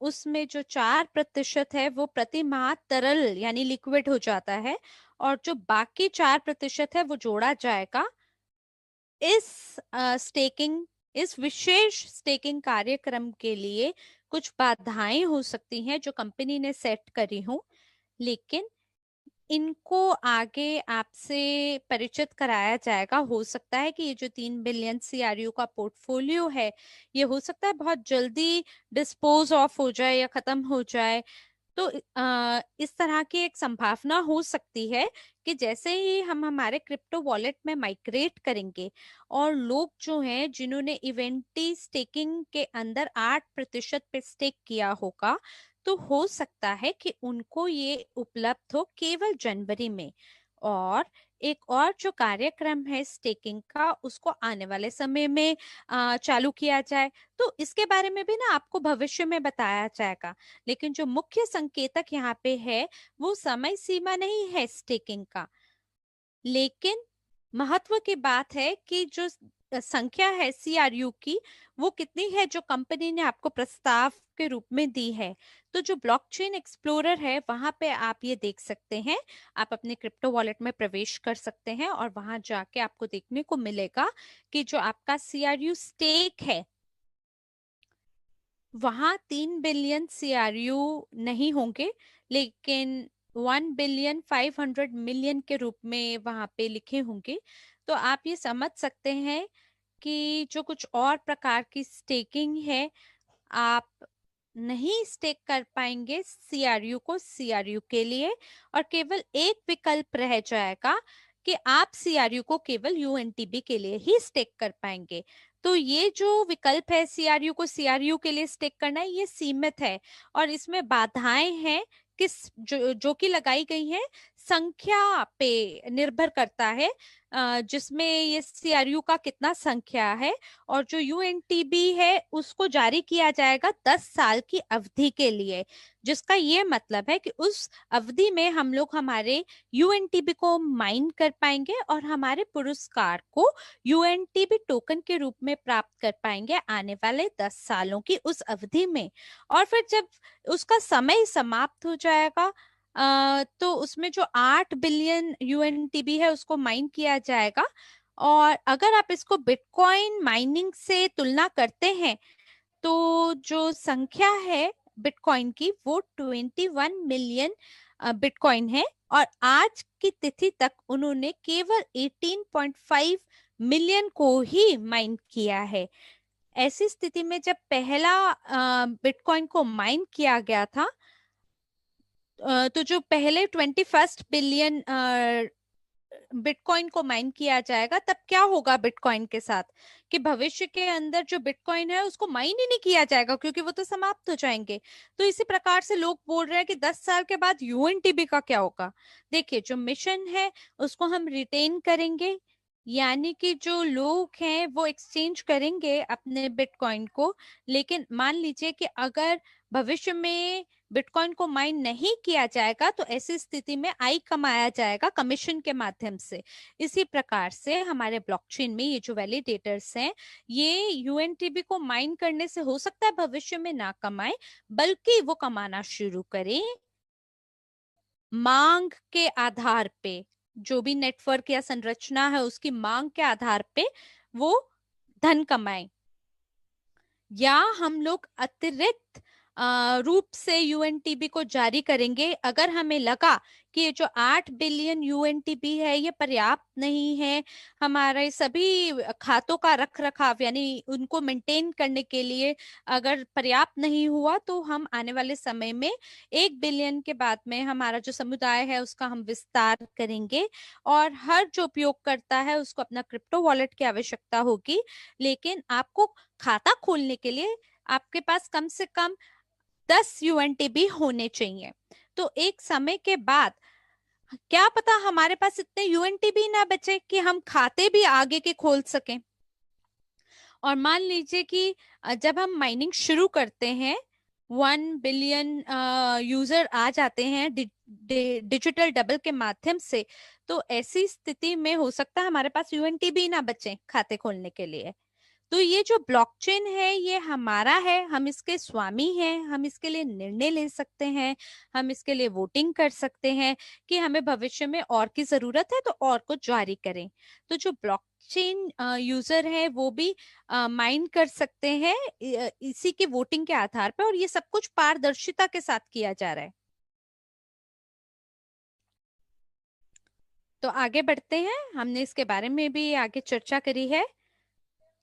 उसमें जो 4% है वो प्रति माह तरल यानी लिक्विड हो जाता है, और जो बाकी 4% है वो जोड़ा जाएगा इस स्टेकिंग, इस विशेष स्टेकिंग कार्यक्रम के लिए। कुछ बाधाएं हो सकती हैं जो कंपनी ने सेट करी हो, लेकिन इनको आगे आपसे परिचित कराया जाएगा। हो सकता है कि ये जो 3 बिलियन सीआरयू का पोर्टफोलियो है ये हो सकता है बहुत जल्दी डिस्पोज ऑफ हो जाए या खत्म हो जाए। तो इस तरह की एक संभावना हो सकती है कि जैसे ही हम हमारे क्रिप्टो वॉलेट में माइग्रेट करेंगे और लोग जो हैं जिन्होंने इवेंटी स्टेकिंग के अंदर 8% पे स्टेक किया होगा, तो हो सकता है कि उनको ये उपलब्ध हो केवल जनवरी में। और एक और जो कार्यक्रम है स्टेकिंग का उसको आने वाले समय में चालू किया जाए, तो इसके बारे में भी ना आपको भविष्य में बताया जाएगा। लेकिन जो मुख्य संकेतक यहाँ पे है वो समय सीमा नहीं है स्टेकिंग का, लेकिन महत्व की बात है कि जो संख्या है सीआरयू की वो कितनी है जो कंपनी ने आपको प्रस्ताव के रूप में दी है। तो जो ब्लॉकचेन एक्सप्लोरर है वहां पे आप ये देख सकते हैं, आप अपने क्रिप्टो वॉलेट में प्रवेश कर सकते हैं और वहां जाके आपको देखने को मिलेगा कि जो आपका सीआरयू स्टेक है वहां 3 बिलियन सीआरयू नहीं होंगे, लेकिन 1,500,000,000 के रूप में वहां पे लिखे होंगे। तो आप ये समझ सकते हैं कि जो कुछ और प्रकार की स्टेकिंग है आप नहीं स्टेक कर पाएंगे सीआरयू को सीआरयू के लिए, और केवल एक विकल्प रह जाएगा कि आप सीआरयू को केवल यूएनटीबी के लिए ही स्टेक कर पाएंगे। तो ये जो विकल्प है सीआरयू को सीआरयू के लिए स्टेक करना ये सीमित है, और इसमें बाधाएं हैं किस जो कि लगाई गई हैं संख्या पे निर्भर करता है, जिसमें ये सीआरयू का कितना संख्या है। और जो यूएनटीबी है उसको जारी किया जाएगा 10 साल की अवधि के लिए, जिसका ये मतलब है कि उस अवधि में हम लोग हमारे यूएनटीबी को माइन कर पाएंगे और हमारे पुरस्कार को यूएनटीबी टोकन के रूप में प्राप्त कर पाएंगे आने वाले 10 सालों की उस अवधि में। और फिर जब उसका समय समाप्त हो जाएगा तो उसमें जो 8 बिलियन यूएनटीबी है उसको माइन किया जाएगा। और अगर आप इसको बिटकॉइन माइनिंग से तुलना करते हैं तो जो संख्या है बिटकॉइन की वो 21 मिलियन बिटकॉइन है, और आज की तिथि तक उन्होंने केवल 18.5 मिलियन को ही माइन किया है। ऐसी स्थिति में जब पहला बिटकॉइन को माइन किया गया था तो जो पहले 21 बिलियन बिटकॉइन को माइन किया जाएगा तब क्या होगा बिटकॉइन के साथ, कि भविष्य के अंदर जो बिटकॉइन है उसको माइन ही नहीं किया जाएगा क्योंकि वो तो समाप्त हो जाएंगे। तो इसी प्रकार से लोग बोल रहे हैं कि 10 साल के बाद यूएनटीबी का क्या होगा। देखिए जो मिशन है उसको हम रिटेन करेंगे, यानी कि जो लोग हैं वो एक्सचेंज करेंगे अपने बिटकॉइन को। लेकिन मान लीजिए कि अगर भविष्य में बिटकॉइन को माइन नहीं किया जाएगा तो ऐसी स्थिति में आई कमाया जाएगा कमीशन के माध्यम से। इसी प्रकार से हमारे ब्लॉकचेन में ये जो वैलिडेटर्स हैं ये यूएनटीबी को माइन करने से हो सकता है भविष्य में ना कमाए, बल्कि वो कमाना शुरू करें मांग के आधार पे। जो भी नेटवर्क या संरचना है उसकी मांग के आधार पे वो धन कमाएं, या हम लोग अतिरिक्त रूप से यूएनटीबी को जारी करेंगे अगर हमें लगा कि ये जो 8 बिलियन यूएनटीबी है ये पर्याप्त नहीं है हमारे सभी खातों का रख रखाव यानी उनको मेंटेन करने के लिए। अगर पर्याप्त नहीं हुआ तो हम आने वाले समय में 1 बिलियन के बाद में हमारा जो समुदाय है उसका हम विस्तार करेंगे, और हर जो उपयोगकर्ता है उसको अपना क्रिप्टो वॉलेट की आवश्यकता होगी, लेकिन आपको खाता खोलने के लिए आपके पास कम से कम 10 यूएनटीबी होने चाहिए। तो एक समय के बाद क्या पता हमारे पास इतने यूएनटीबी ना बचे कि हम खाते भी आगे के खोल सकें। और मान लीजिए कि जब हम माइनिंग शुरू करते हैं 1 बिलियन यूजर आ जाते हैं डिजिटल डबल के माध्यम से, तो ऐसी स्थिति में हो सकता है हमारे पास यूएनटीबी ना बचे खाते खोलने के लिए। तो ये जो ब्लॉकचेन है ये हमारा है, हम इसके स्वामी हैं, हम इसके लिए निर्णय ले सकते हैं, हम इसके लिए वोटिंग कर सकते हैं कि हमें भविष्य में और की जरूरत है तो और को जारी करें। तो जो ब्लॉकचेन यूजर है वो भी माइन कर सकते हैं इसी के वोटिंग के आधार पर, और ये सब कुछ पारदर्शिता के साथ किया जा रहा है। तो आगे बढ़ते हैं, हमने इसके बारे में भी आगे चर्चा करी है।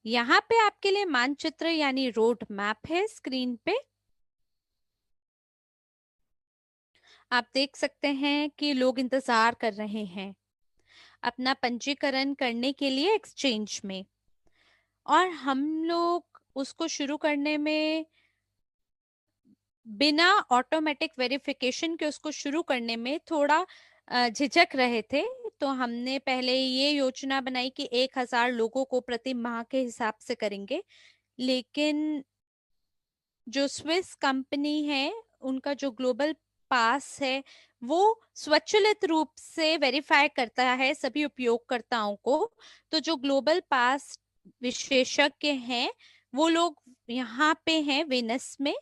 यहाँ पे आपके लिए मानचित्र यानी रोड मैप है स्क्रीन पे। आप देख सकते हैं कि लोग इंतजार कर रहे हैं अपना पंजीकरण करने के लिए एक्सचेंज में, और हम लोग उसको शुरू करने में बिना ऑटोमेटिक वेरिफिकेशन के उसको शुरू करने में थोड़ा झिझक रहे थे। तो हमने पहले ये योजना बनाई कि 1,000 लोगों को प्रति माह के हिसाब से करेंगे, लेकिन जो स्विस कंपनी है उनका जो ग्लोबल पास है वो स्वचालित रूप से वेरीफाई करता है सभी उपयोगकर्ताओं को। तो जो ग्लोबल पास विशेषज्ञ हैं वो लोग यहाँ पे हैं वेनस में,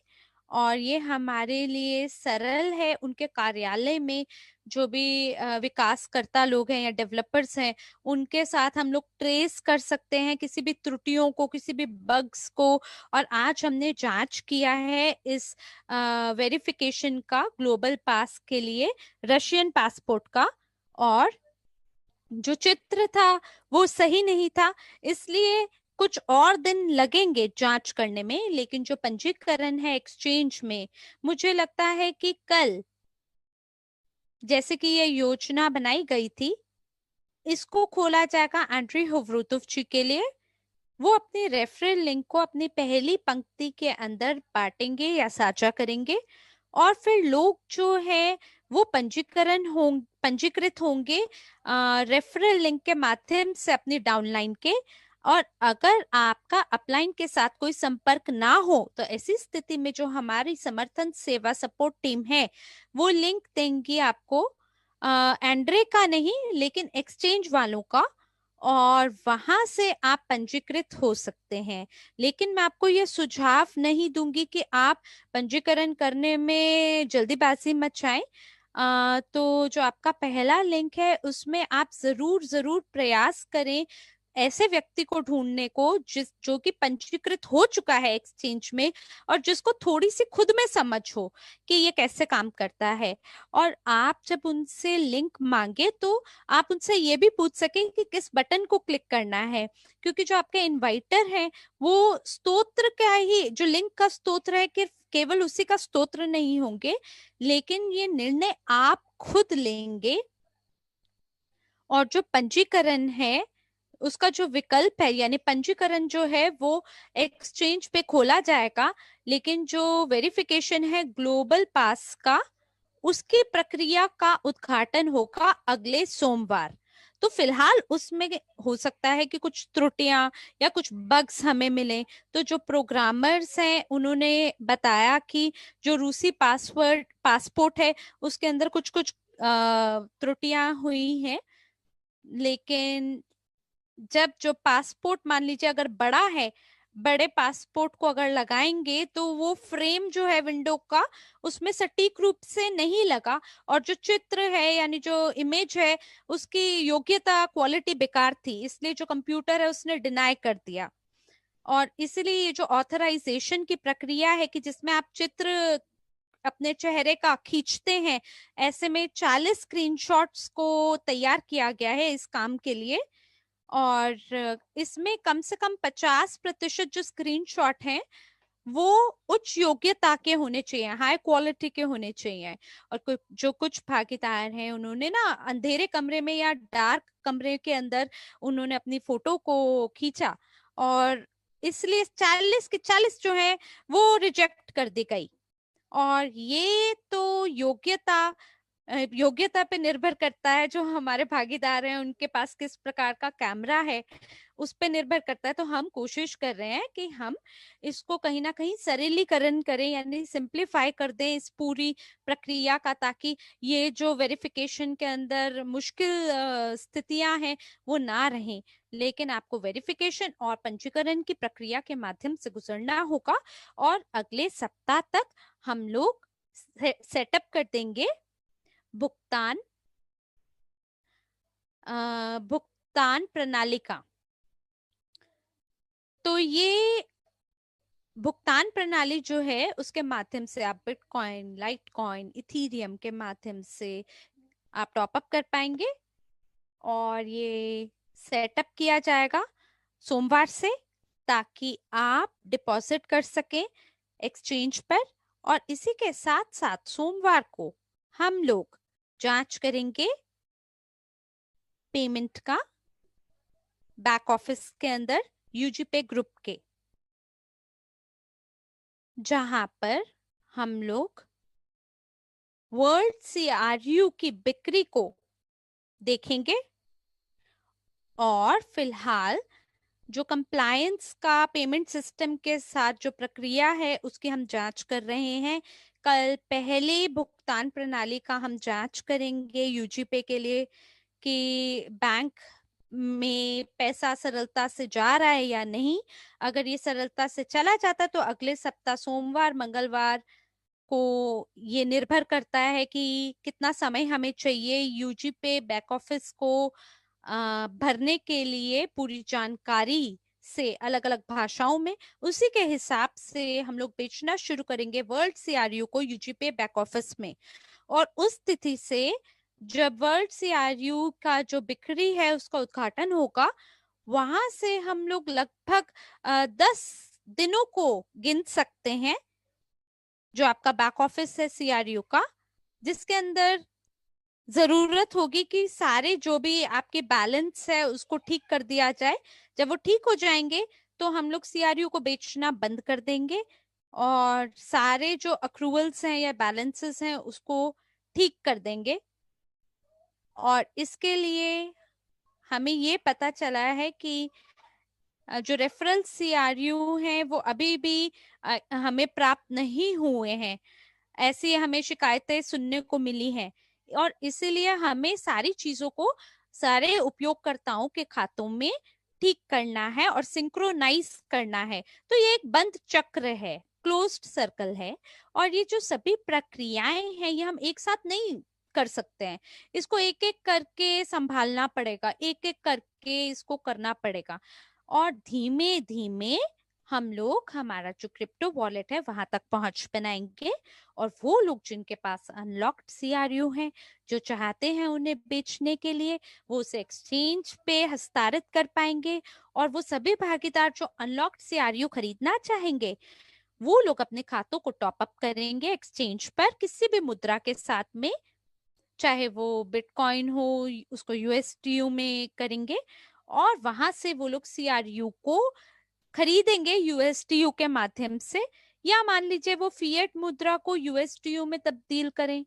और ये हमारे लिए सरल है। उनके कार्यालय में जो भी विकासकर्ता लोग हैं या डेवलपर्स हैं उनके साथ हम लोग ट्रेस कर सकते हैं किसी भी त्रुटियों को, किसी भी बग्स को। और आज हमने जांच किया है इस वेरिफिकेशन का ग्लोबल पास के लिए रशियन पासपोर्ट का, और जो चित्र था वो सही नहीं था, इसलिए कुछ और दिन लगेंगे जांच करने में। लेकिन जो पंजीकरण है एक्सचेंज में, मुझे लगता है कि कल जैसे कि ये योजना बनाई गई थी इसको खोला जाएगा एंड्री होवरूतोव जी के लिए। वो अपने रेफरल लिंक को अपनी पहली पंक्ति के अंदर बांटेंगे या साझा करेंगे, और फिर लोग जो है वो पंजीकृत होंगे रेफरल लिंक के माध्यम से अपनी डाउनलाइन के। और अगर आपका अपलाइन के साथ कोई संपर्क ना हो तो ऐसी स्थिति में जो हमारी समर्थन सेवा सपोर्ट टीम है वो लिंक देंगी आपको, एंड्रे का नहीं लेकिन एक्सचेंज वालों का, और वहां से आप पंजीकृत हो सकते हैं। लेकिन मैं आपको ये सुझाव नहीं दूंगी कि आप पंजीकरण करने में जल्दीबाजी मचाएं। तो जो आपका पहला लिंक है उसमें आप जरूर जरूर प्रयास करें ऐसे व्यक्ति को ढूंढने को जो कि पंजीकृत हो चुका है एक्सचेंज में, और जिसको थोड़ी सी खुद में समझ हो कि ये कैसे काम करता है। और आप जब उनसे लिंक मांगे तो आप उनसे ये भी पूछ सकें कि किस बटन को क्लिक करना है, क्योंकि जो आपके इनवाइटर हैं वो स्तोत्र का ही जो लिंक का स्तोत्र है कि केवल उसी का स्तोत्र नहीं होंगे, लेकिन ये निर्णय आप खुद लेंगे। और जो पंजीकरण है उसका जो विकल्प है यानी पंजीकरण जो है वो एक्सचेंज पे खोला जाएगा, लेकिन जो वेरिफिकेशन है ग्लोबल पास का उसकी प्रक्रिया का उद्घाटन होगा अगले सोमवार। तो फिलहाल उसमें हो सकता है कि कुछ त्रुटियां या कुछ बग्स हमें मिले। तो जो प्रोग्रामर्स हैं उन्होंने बताया कि जो रूसी पासपोर्ट है उसके अंदर कुछ कुछ त्रुटियां हुई हैं, लेकिन जब जो पासपोर्ट मान लीजिए अगर बड़ा है बड़े पासपोर्ट को अगर लगाएंगे तो वो फ्रेम जो है विंडो का उसमें सटीक रूप से नहीं लगा, और जो चित्र है यानी जो इमेज है उसकी योग्यता क्वालिटी बेकार थी, इसलिए जो कंप्यूटर है उसने डिनाई कर दिया। और इसलिए ये जो ऑथराइजेशन की प्रक्रिया है कि जिसमें आप चित्र अपने चेहरे का खींचते हैं, ऐसे में 40 स्क्रीनशॉट्स को तैयार किया गया है इस काम के लिए। और इसमें कम से कम 50% जो स्क्रीनशॉट हैं वो उच्च योग्यता के होने चाहिए, हाई क्वालिटी के होने चाहिए। और जो कुछ भागीदार हैं उन्होंने ना अंधेरे कमरे में या डार्क कमरे के अंदर उन्होंने अपनी फोटो को खींचा, और इसलिए 40 के 40 जो है वो रिजेक्ट कर दी गई। और ये तो योग्यता पे निर्भर करता है, जो हमारे भागीदार हैं उनके पास किस प्रकार का कैमरा है उस पे निर्भर करता है। तो हम कोशिश कर रहे हैं कि हम इसको कहीं ना कहीं सरलीकरण करें, यानी सिंप्लीफाई कर दें इस पूरी प्रक्रिया का, ताकि ये जो वेरिफिकेशन के अंदर मुश्किल स्थितियां हैं वो ना रहें। लेकिन आपको वेरिफिकेशन और पंजीकरण की प्रक्रिया के माध्यम से गुजरना होगा, और अगले सप्ताह तक हम लोग सेटअप कर देंगे भुगतान भुगतान प्रणाली का। तो ये भुगतान प्रणाली जो है उसके माध्यम से आप बिटकॉइन, लाइटकॉइन, इथीरियम के माध्यम से आप टॉपअप कर पाएंगे। और ये सेटअप किया जाएगा सोमवार से, ताकि आप डिपॉजिट कर सकें एक्सचेंज पर। और इसी के साथ साथ सोमवार को हम लोग जांच करेंगे पेमेंट का बैक ऑफिस के अंदर यूजीपे ग्रुप के, जहां पर हम लोग वर्ल्ड सीआरयू की बिक्री को देखेंगे। और फिलहाल जो कंप्लायंस का पेमेंट सिस्टम के साथ जो प्रक्रिया है उसकी हम जांच कर रहे हैं। कल पहले भुगतान प्रणाली का हम जांच करेंगे यूजीपे के लिए कि बैंक में पैसा सरलता से जा रहा है या नहीं। अगर ये सरलता से चला जाता तो अगले सप्ताह सोमवार मंगलवार को ये निर्भर करता है कि कितना समय हमें चाहिए यूजीपे बैक ऑफिस को भरने के लिए पूरी जानकारी से अलग अलग भाषाओं में। उसी के हिसाब से हम लोग बेचना शुरू करेंगे वर्ल्ड सीआरयू को यूजीपे बैक ऑफिस में। और उस तिथि से जब वर्ल्ड सीआरयू का जो बिक्री है उसका उद्घाटन होगा, वहां से हम लोग लगभग 10 दिनों को गिन सकते हैं, जो आपका बैक ऑफिस है सीआरयू का, जिसके अंदर जरूरत होगी कि सारे जो भी आपके बैलेंस है उसको ठीक कर दिया जाए। जब वो ठीक हो जाएंगे तो हम लोग सीआरयू को बेचना बंद कर देंगे, और सारे जो अक्रूवल्स हैं या बैलेंसेस हैं उसको ठीक कर देंगे। और इसके लिए हमें ये पता चला है कि जो रेफरल सीआरयू हैं वो अभी भी हमें प्राप्त नहीं हुए हैं, ऐसी हमें शिकायतें सुनने को मिली हैं। और इसीलिए हमें सारी चीजों को सारे उपयोगकर्ताओं के खातों में ठीक करना है और सिंक्रोनाइज करना है। तो ये एक बंद चक्र है, क्लोज्ड सर्कल है। और ये जो सभी प्रक्रियाएं हैं ये हम एक साथ नहीं कर सकते हैं, इसको एक एक करके संभालना पड़ेगा, एक एक करके इसको करना पड़ेगा। और धीमे धीमे हम लोग हमारा जो क्रिप्टो वॉलेट है वहां तक पहुंच बनाएंगे। और वो लोग जिनके पास अनलॉक्ड सीआरयू हैं, जो चाहते हैं उन्हें बेचने के लिए, वो उसे एक्सचेंज पे हस्तांतरित कर पाएंगे। और वो सभी भागीदार जो अनलॉक्ड सीआरयू खरीदना चाहेंगे वो लोग अपने खातों को टॉप अप करेंगे एक्सचेंज पर किसी भी मुद्रा के साथ में, चाहे वो बिटकॉइन हो उसको यूएसडीयू में करेंगे। और वहां से वो लोग सीआरयू को खरीदेंगे यूएसडीयू के माध्यम से, या मान लीजिए वो फिएट मुद्रा को यूएसडीयू में तब्दील करें।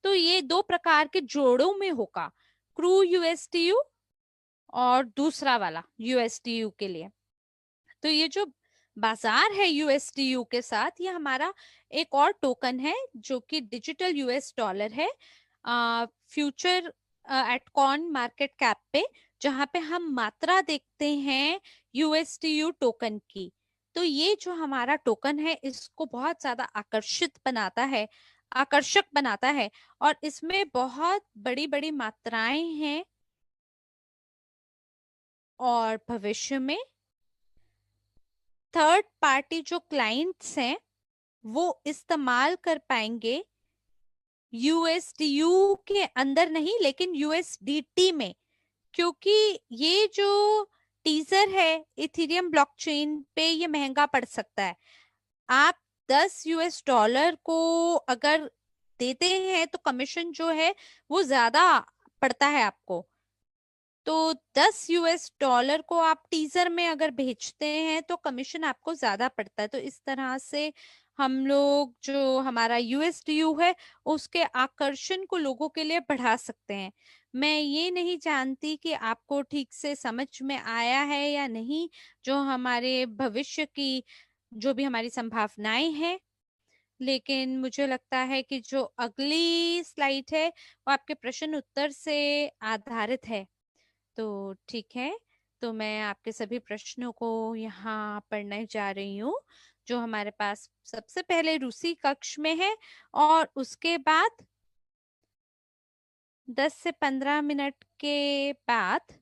तो ये दो प्रकार के जोड़ों में होगा, क्रू यूएसडीयू और दूसरा वाला यूएसडीयू के लिए। तो ये जो बाजार है यूएसडीयू के साथ, ये हमारा एक और टोकन है जो कि डिजिटल यूएस डॉलर है, future at CoinMarketCap पे, जहां पे हम मात्रा देखते हैं यूएसडीयू टोकन की। तो ये जो हमारा टोकन है इसको बहुत ज्यादा आकर्षक बनाता है, और इसमें बहुत बड़ी बड़ी मात्राएं हैं, और भविष्य में थर्ड पार्टी जो क्लाइंट्स हैं वो इस्तेमाल कर पाएंगे यूएसडीयू के अंदर नहीं, लेकिन यूएसडीटी में। क्योंकि ये जो टीजर है इथेरियम ब्लॉकचेन पे, ये महंगा पड़ सकता है। आप $10 को अगर देते हैं तो कमीशन जो है वो ज्यादा पड़ता है आपको। तो $10 को आप टीजर में अगर भेजते हैं तो कमीशन आपको ज्यादा पड़ता है। तो इस तरह से हम लोग जो हमारा यूएसडीयू है उसके आकर्षण को लोगों के लिए बढ़ा सकते हैं। मैं ये नहीं जानती कि आपको ठीक से समझ में आया है या नहीं, जो हमारे भविष्य की जो भी हमारी संभावनाएं हैं। लेकिन मुझे लगता है कि जो अगली स्लाइड है वो आपके प्रश्न उत्तर से आधारित है। तो ठीक है, तो मैं आपके सभी प्रश्नों को यहाँ पढ़ने जा रही हूँ, जो हमारे पास सबसे पहले रूसी कक्ष में है, और उसके बाद 10 से 15 मिनट के बाद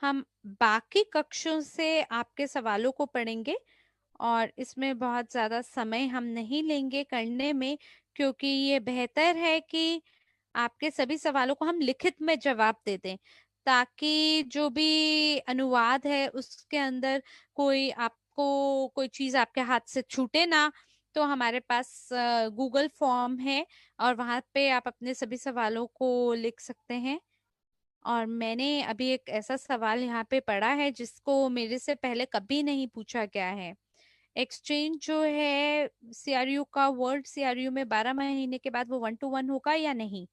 हम बाकी कक्षों से आपके सवालों को पढ़ेंगे। और इसमें बहुत ज्यादा समय हम नहीं लेंगे करने में, क्योंकि ये बेहतर है कि आपके सभी सवालों को हम लिखित में जवाब दे दें, ताकि जो भी अनुवाद है उसके अंदर कोई चीज आपके हाथ से छूटे ना। तो हमारे पास गूगल फॉर्म है, और वहां पे आप अपने सभी सवालों को लिख सकते हैं। और मैंने अभी एक ऐसा सवाल यहाँ पे पढ़ा है जिसको मेरे से पहले कभी नहीं पूछा गया है। एक्सचेंज जो है सीआरयू का, वर्ल्ड सीआरयू में 12 महीने के बाद वो 1-to-1 होगा या नहीं।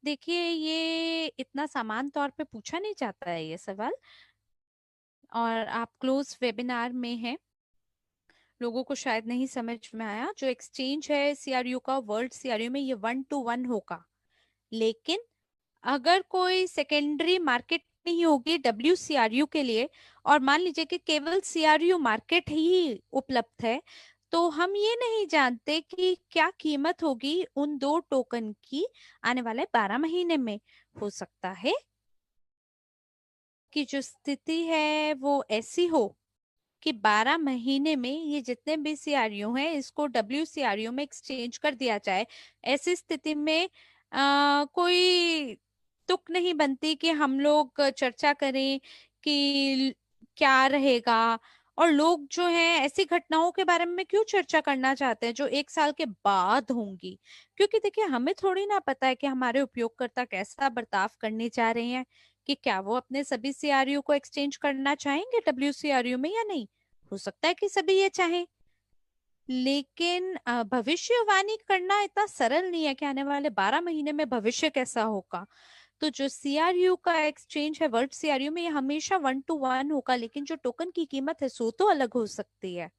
देखिए, ये इतना समान तौर पे पूछा नहीं जाता है ये सवाल, और आप क्लोज वेबिनार में हैं, लोगों को शायद नहीं समझ में आया। जो एक्सचेंज है सीआरयू का, वर्ल्ड सीआरयू में ये 1-to-1 होगा। लेकिन अगर कोई सेकेंडरी मार्केट नहीं होगी डब्ल्यू के लिए, और मान लीजिए कि केवल सीआरयू मार्केट ही उपलब्ध है, तो हम ये नहीं जानते कि क्या कीमत होगी उन दो टोकन की आने वाले 12 महीने में। हो सकता है कि जो स्थिति है वो ऐसी हो कि 12 महीने में ये जितने भी सीआरयू हैं इसको डब्ल्यू में एक्सचेंज कर दिया जाए। ऐसी स्थिति में कोई तुक नहीं बनती कि हम लोग चर्चा करें कि क्या रहेगा। और लोग जो हैं ऐसी घटनाओं के बारे में क्यों चर्चा करना चाहते हैं जो 1 साल के बाद होंगी। क्योंकि देखिए, हमें थोड़ी ना पता है कि हमारे उपयोगकर्ता कैसा बर्ताव करने जा रहे हैं, कि क्या वो अपने सभी सीआरयू को एक्सचेंज करना चाहेंगे डब्ल्यू में या नहीं। हो सकता है कि सभी ये चाहें, लेकिन भविष्यवाणी करना इतना सरल नहीं है कि आने वाले 12 महीने में भविष्य कैसा होगा। तो जो सीआरयू का एक्सचेंज है वर्ल्ड सीआरयू में, ये हमेशा 1-to-1 होगा, लेकिन जो टोकन की कीमत है सो तो अलग हो सकती है।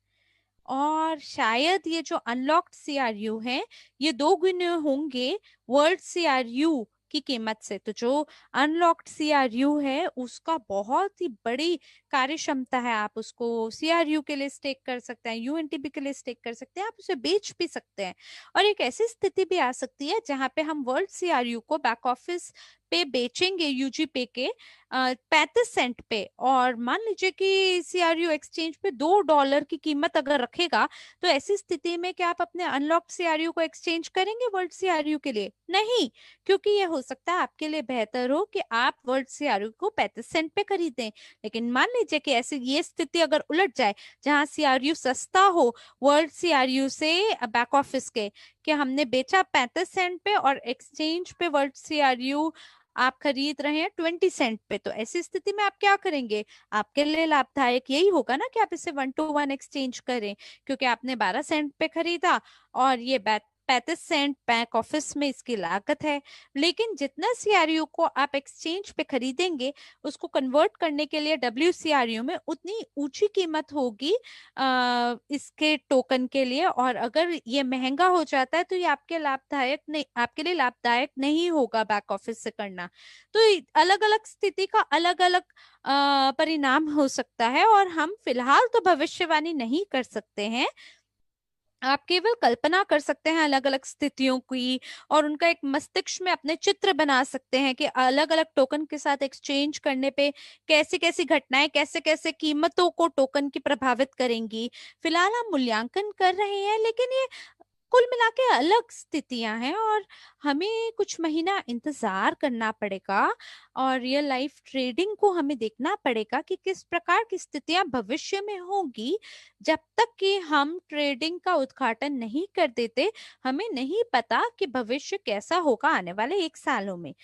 और शायद ये जो अनलॉक्ड सीआरयू है ये 2 गुने होंगे वर्ल्ड सीआरयू की कीमत से। तो जो अनलॉक्ड सीआरयू है उसका बहुत ही बड़ी कार्य क्षमता है। आप उसको सीआरयू के लिए स्टेक कर सकते हैं, यूएनटीबी के लिए स्टेक कर सकते हैं, आप उसे बेच भी सकते हैं। और एक ऐसी स्थिति भी आ सकती है जहां पे हम वर्ल्ड सीआरयू को बैक ऑफिस पे बेचेंगे यूजी पे के 35 सेंट पे। और मान लीजिए कि सीआरयू एक्सचेंज पे $2 की कीमत अगर रखेगा, तो ऐसी स्थिति में क्या आप अपने अनलॉक्ड सीआरयू को एक्सचेंज करेंगे वर्ल्ड सीआरयू के लिए? नहीं, क्योंकि ये हो सकता है आपके लिए बेहतर हो कि आप वर्ल्ड सीआरयू को 35 सेंट पे खरीदें। लेकिन मान लीजिए कि ऐसी ये स्थिति अगर उलट जाए, जहां सीआरयू सस्ता हो वर्ल्ड सीआरयू से बैक ऑफिस के, कि हमने बेचा 35 सेंट पे और एक्सचेंज पे वर्ल्ड सीआरयू आप खरीद रहे हैं 20 सेंट पे, तो ऐसी स्थिति में आप क्या करेंगे? आपके लिए लाभदायक यही होगा ना कि आप इसे 1-to-1 एक्सचेंज करें, क्योंकि आपने 12 सेंट पे खरीदा और ये 35 सेंट बैक ऑफिस में इसकी लागत है, लेकिन जितना सीआरयू को आप एक्सचेंज पे खरीदेंगे उसको कन्वर्ट करने के लिए WCRU में उतनी ऊंची कीमत होगी इसके टोकन के लिए। और अगर ये महंगा हो जाता है तो ये आपके लिए लाभदायक नहीं होगा बैक ऑफिस से करना। तो अलग अलग स्थिति का अलग अलग परिणाम हो सकता है, और हम फिलहाल तो भविष्यवाणी नहीं कर सकते हैं। आप केवल कल्पना कर सकते हैं अलग अलग स्थितियों की, और उनका एक मस्तिष्क में अपने चित्र बना सकते हैं कि अलग अलग टोकन के साथ एक्सचेंज करने पे कैसी कैसी घटनाएं कैसे कैसे कीमतों को टोकन की प्रभावित करेंगी। फिलहाल हम मूल्यांकन कर रहे हैं, लेकिन ये कुल मिला के अलग स्थितियां हैं और हमें कुछ महीना इंतजार करना पड़ेगा, और रियल लाइफ ट्रेडिंग को हमें देखना पड़ेगा कि किस प्रकार की स्थितियां भविष्य में होंगी। जब तक कि हम ट्रेडिंग का उद्घाटन नहीं कर देते, हमें नहीं पता कि भविष्य कैसा होगा आने वाले 1 सालों में।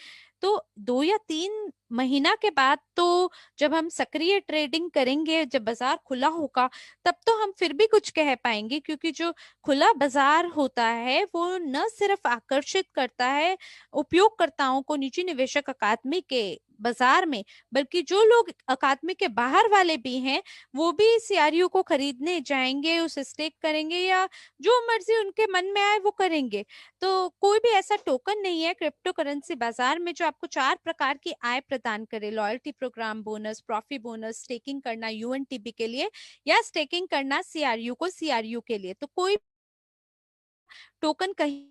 तो 2 या 3 महीना के बाद तो जब हम सक्रिय ट्रेडिंग करेंगे, जब बाजार खुला होगा, तब तो हम फिर भी कुछ कह पाएंगे, क्योंकि जो खुला बाजार होता है वो न सिर्फ आकर्षित करता है उपयोगकर्ताओं को निजी निवेशक अकादमी के बाजार में, बल्कि जो लोग अकादमी के बाहर वाले भी हैं वो भी सीआरयू को खरीदने जाएंगे, उसे स्टेक करेंगे या जो मर्जी उनके मन में आए वो करेंगे। तो कोई भी ऐसा टोकन नहीं है क्रिप्टो करेंसी बाजार में जो आपको 4 प्रकार की आय प्रदान करे: लॉयल्टी प्रोग्राम बोनस, प्रॉफी बोनस, स्टेकिंग करना यूएनटीबी के लिए, या स्टेकिंग करना सीआरयू को सीआरयू के लिए। तो कोई टोकन कहीं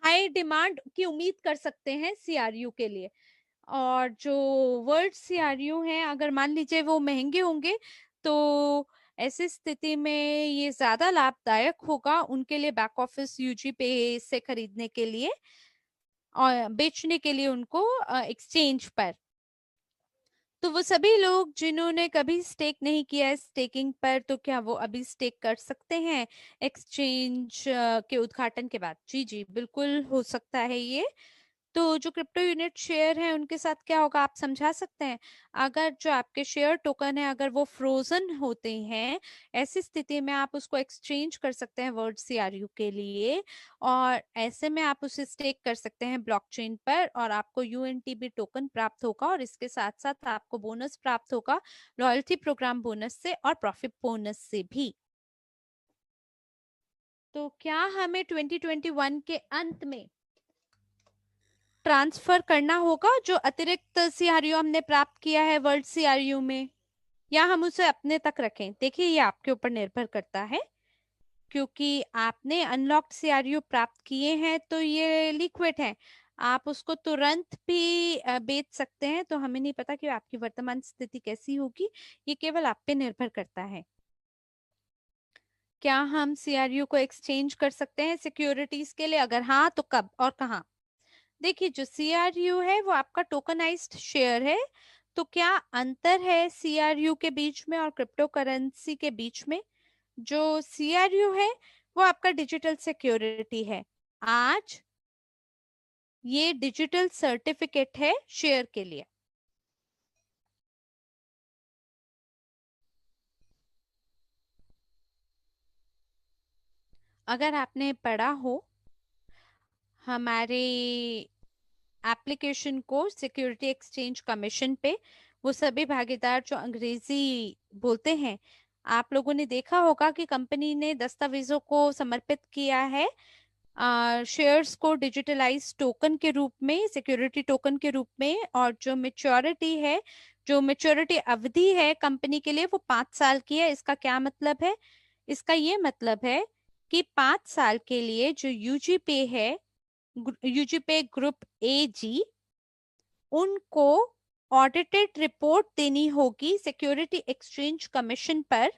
हाई डिमांड की उम्मीद कर सकते हैं सीआरयू के लिए। और जो वर्ल्ड सीआरयू हैं, अगर मान लीजिए वो महंगे होंगे, तो ऐसी स्थिति में ये ज्यादा लाभदायक होगा उनके लिए बैक ऑफिस यूजी पे से खरीदने के लिए और बेचने के लिए उनको एक्सचेंज पर। तो वो सभी लोग जिन्होंने कभी स्टेक नहीं किया है स्टेकिंग पर, तो क्या वो अभी स्टेक कर सकते हैं एक्सचेंज के उद्घाटन के बाद? जी जी, बिल्कुल हो सकता है ये। तो जो क्रिप्टो यूनिट शेयर है उनके साथ क्या होगा आप समझा सकते हैं? अगर जो आपके शेयर टोकन है अगर वो फ्रोजन होते हैं, ऐसी स्थिति में आप उसको एक्सचेंज कर सकते हैं वर्ड सीआरयू के लिए, और ऐसे में आप उसे स्टेक कर सकते हैं ब्लॉकचेन पर, और आपको यूएनटीबी टोकन प्राप्त होगा, और इसके साथ साथ आपको बोनस प्राप्त होगा लॉयल्टी प्रोग्राम बोनस से और प्रॉफिट बोनस से भी। तो क्या हमें 2021 के अंत में ट्रांसफर करना होगा जो अतिरिक्त सीआरयू हमने प्राप्त किया है वर्ल्ड सीआरयू में, या हम उसे अपने तक रखें? देखिए, ये आपके ऊपर निर्भर करता है, क्योंकि आपने अनलॉक्ड सीआरयू प्राप्त किए हैं तो ये लिक्विड है, आप उसको तुरंत भी बेच सकते हैं। तो हमें नहीं पता कि आपकी वर्तमान स्थिति कैसी होगी, ये केवल आप पे निर्भर करता है। क्या हम सीआरयू को एक्सचेंज कर सकते हैं सिक्योरिटीज के लिए? अगर हाँ तो कब और कहाँ? देखिए, जो सीआरयू है वो आपका टोकनाइज्ड शेयर है। तो क्या अंतर है सीआरयू के बीच में और क्रिप्टो करेंसी के बीच में? जो सीआरयू है वो आपका डिजिटल सिक्योरिटी है। आज ये डिजिटल सर्टिफिकेट है शेयर के लिए। अगर आपने पढ़ा हो हमारे एप्लीकेशन को सिक्योरिटी एक्सचेंज कमीशन पे, वो सभी भागीदार जो अंग्रेजी बोलते हैं, आप लोगों ने देखा होगा कि कंपनी ने दस्तावेजों को समर्पित किया है शेयर्स को डिजिटलाइज टोकन के रूप में, सिक्योरिटी टोकन के रूप में। और जो मेच्योरिटी है, जो मेच्योरिटी अवधि है कंपनी के लिए, वो 5 साल की है। इसका क्या मतलब है? इसका ये मतलब है कि 5 साल के लिए जो यूजीपे है, यूजीपे ग्रुप एजी, उनको ऑडिटेड रिपोर्ट देनी होगी सिक्योरिटी एक्सचेंज कमीशन पर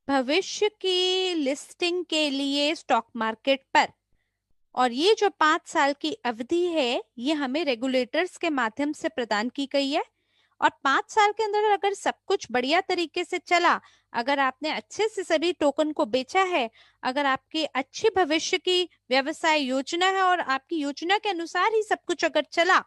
भविष्य की लिस्टिंग के लिए स्टॉक मार्केट पर। और ये जो 5 साल की अवधि है ये हमें रेगुलेटर्स के माध्यम से प्रदान की गई है, और 5 साल के अंदर अगर सब कुछ बढ़िया तरीके से चला, अगर आपने अच्छे से सभी टोकन को बेचा है, अगर आपकी अच्छी भविष्य की व्यवसाय योजना है और आपकी योजना के अनुसार ही सब कुछ अगर चला,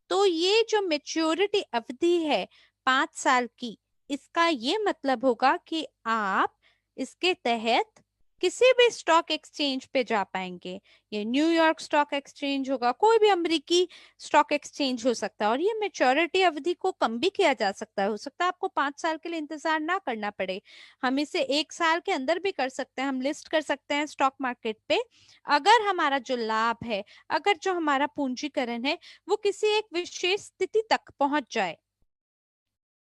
तो ये जो मेच्योरिटी अवधि है 5 साल की, इसका ये मतलब होगा कि आप इसके तहत किसी भी स्टॉक एक्सचेंज पे जा पाएंगे। ये न्यूयॉर्क स्टॉक एक्सचेंज होगा, कोई भी अमेरिकी स्टॉक एक्सचेंज हो सकता है, और ये मैच्योरिटी अवधि को कम भी किया जा सकता है। हो सकता है आपको 5 साल के लिए इंतजार ना करना पड़े, हम इसे 1 साल के अंदर भी कर सकते हैं। हम लिस्ट कर सकते हैं स्टॉक मार्केट पे, अगर हमारा जो लाभ है, अगर जो हमारा पूंजीकरण है वो किसी एक विशेष स्थिति तक पहुंच जाए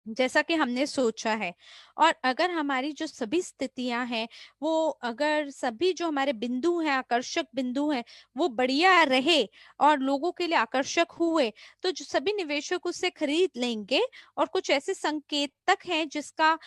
जैसा कि हमने सोचा है। और अगर हमारी जो सभी स्थितियां हैं, वो अगर सभी जो हमारे बिंदु हैं, आकर्षक बिंदु हैं, वो बढ़िया रहे और लोगों के लिए आकर्षक हुए, तो जो सभी निवेशक उससे खरीद लेंगे। और कुछ ऐसे संकेतक हैं जिसका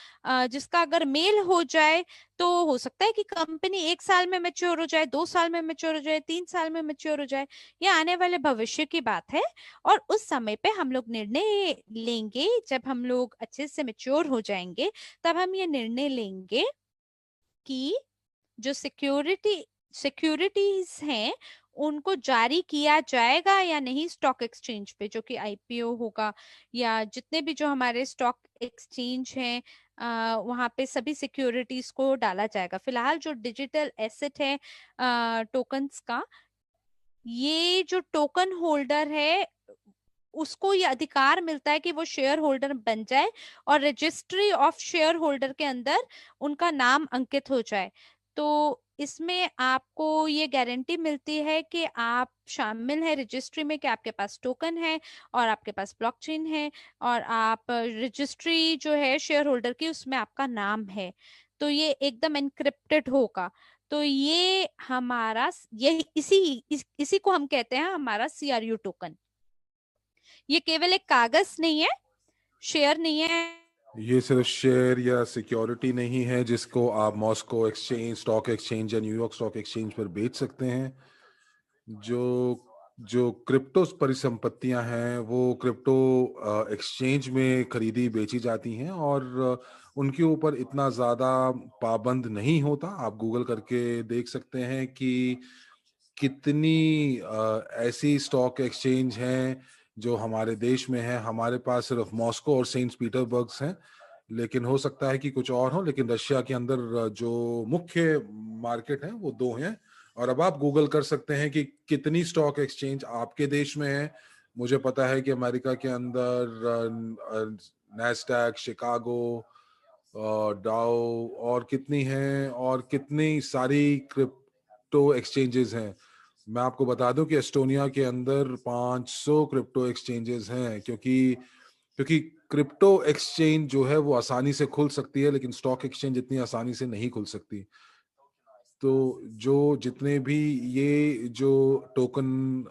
अगर मेल हो जाए, तो हो सकता है कि कंपनी 1 साल में मैच्योर हो जाए, 2 साल में मैच्योर हो जाए, 3 साल में मैच्योर हो जाए। ये आने वाले भविष्य की बात है। और उस समय पे हम लोग निर्णय लेंगे, जब हम लोग अच्छे से मैच्योर हो जाएंगे, तब हम ये निर्णय लेंगे कि जो सिक्योरिटीज हैं उनको जारी किया जाएगा या नहीं स्टॉक एक्सचेंज पे, जो कि आईपीओ होगा, या जितने भी जो हमारे स्टॉक एक्सचेंज हैं वहां पे सभी सिक्योरिटीज को डाला जाएगा। फिलहाल जो डिजिटल एसेट है टोकन्स का, ये जो टोकन होल्डर है उसको ये अधिकार मिलता है कि वो शेयर होल्डर बन जाए और रजिस्ट्री ऑफ शेयर होल्डर के अंदर उनका नाम अंकित हो जाए। तो इसमें आपको ये गारंटी मिलती है कि आप शामिल है रजिस्ट्री में, कि आपके पास टोकन है और आपके पास ब्लॉकचेन है, और आप रजिस्ट्री जो है शेयर होल्डर की उसमें आपका नाम है। तो ये एकदम एनक्रिप्टेड होगा। तो ये हमारा ये इसी को हम कहते हैं हमारा सीआरयू टोकन। ये केवल एक कागज नहीं है, शेयर नहीं है। ये सिर्फ शेयर या सिक्योरिटी नहीं है जिसको आप मॉस्को एक्सचेंज स्टॉक एक्सचेंज या न्यूयॉर्क स्टॉक एक्सचेंज पर बेच सकते हैं। जो जो क्रिप्टो परिसंपत्तियां हैं वो क्रिप्टो एक्सचेंज में खरीदी बेची जाती हैं, और उनके ऊपर इतना ज़्यादा पाबंद नहीं होता। आप गूगल करके देख सकते हैं कि कितनी ऐसी स्टॉक एक्सचेंज हैं जो हमारे देश में है। हमारे पास सिर्फ मॉस्को और सेंट पीटर्सबर्ग हैं, लेकिन हो सकता है कि कुछ और हो। लेकिन रशिया के अंदर जो मुख्य मार्केट है वो दो हैं। और अब आप गूगल कर सकते हैं कि कितनी स्टॉक एक्सचेंज आपके देश में है। मुझे पता है कि अमेरिका के अंदर नैस्डैक, शिकागो, डाउ, और कितनी हैं, और कितनी सारी क्रिप्टो एक्सचेंजेस हैं। मैं आपको बता दूं कि एस्टोनिया के अंदर 500 क्रिप्टो एक्सचेंजेस हैं, क्योंकि क्योंकि क्रिप्टो एक्सचेंज जो है वो आसानी से खुल सकती है, लेकिन स्टॉक एक्सचेंज इतनी आसानी से नहीं खुल सकती। तो जो जितने भी ये जो टोकन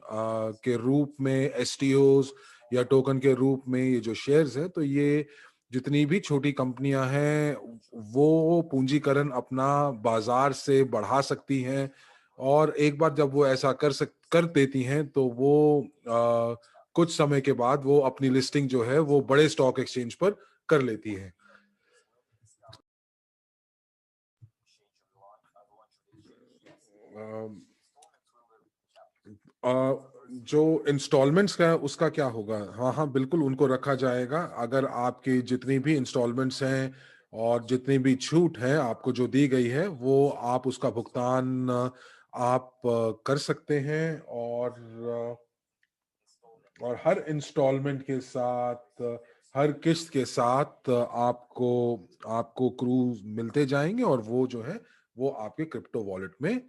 के रूप में एसटीओज या टोकन के रूप में ये जो शेयर्स है, तो ये जितनी भी छोटी कंपनियां हैं वो पूंजीकरण अपना बाजार से बढ़ा सकती हैं। और एक बार जब वो ऐसा कर देती हैं, तो वो कुछ समय के बाद वो अपनी लिस्टिंग जो है वो बड़े स्टॉक एक्सचेंज पर कर लेती है। जो इंस्टॉलमेंट्स का है उसका क्या होगा? हाँ हाँ, बिल्कुल उनको रखा जाएगा। अगर आपकी जितनी भी इंस्टॉलमेंट्स हैं और जितनी भी छूट है आपको जो दी गई है, वो आप उसका भुगतान आप कर सकते हैं। और हर इंस्टॉलमेंट के साथ, हर किस्त के साथ आपको आपको क्रूज मिलते जाएंगे, और वो जो है वो आपके क्रिप्टो वॉलेट में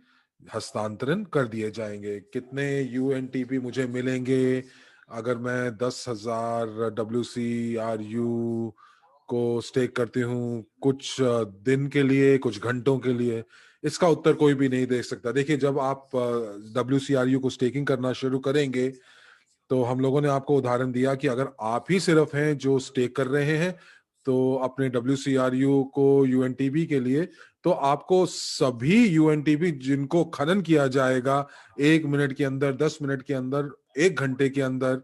हस्तांतरण कर दिए जाएंगे। कितने यूएनटीपी मुझे मिलेंगे अगर मैं 10,000 WCRU को स्टेक करती हूँ, कुछ दिन के लिए, कुछ घंटों के लिए? इसका उत्तर कोई भी नहीं दे सकता। देखिए, जब आप WCRU को स्टेकिंग करना शुरू करेंगे, तो हम लोगों ने आपको उदाहरण दिया कि अगर आप ही सिर्फ हैं जो स्टेक कर रहे हैं, तो अपने WCRU को यूएनटीबी के लिए, तो आपको सभी यूएनटीबी जिनको खनन किया जाएगा 1 मिनट के अंदर, 10 मिनट के अंदर, 1 घंटे के अंदर,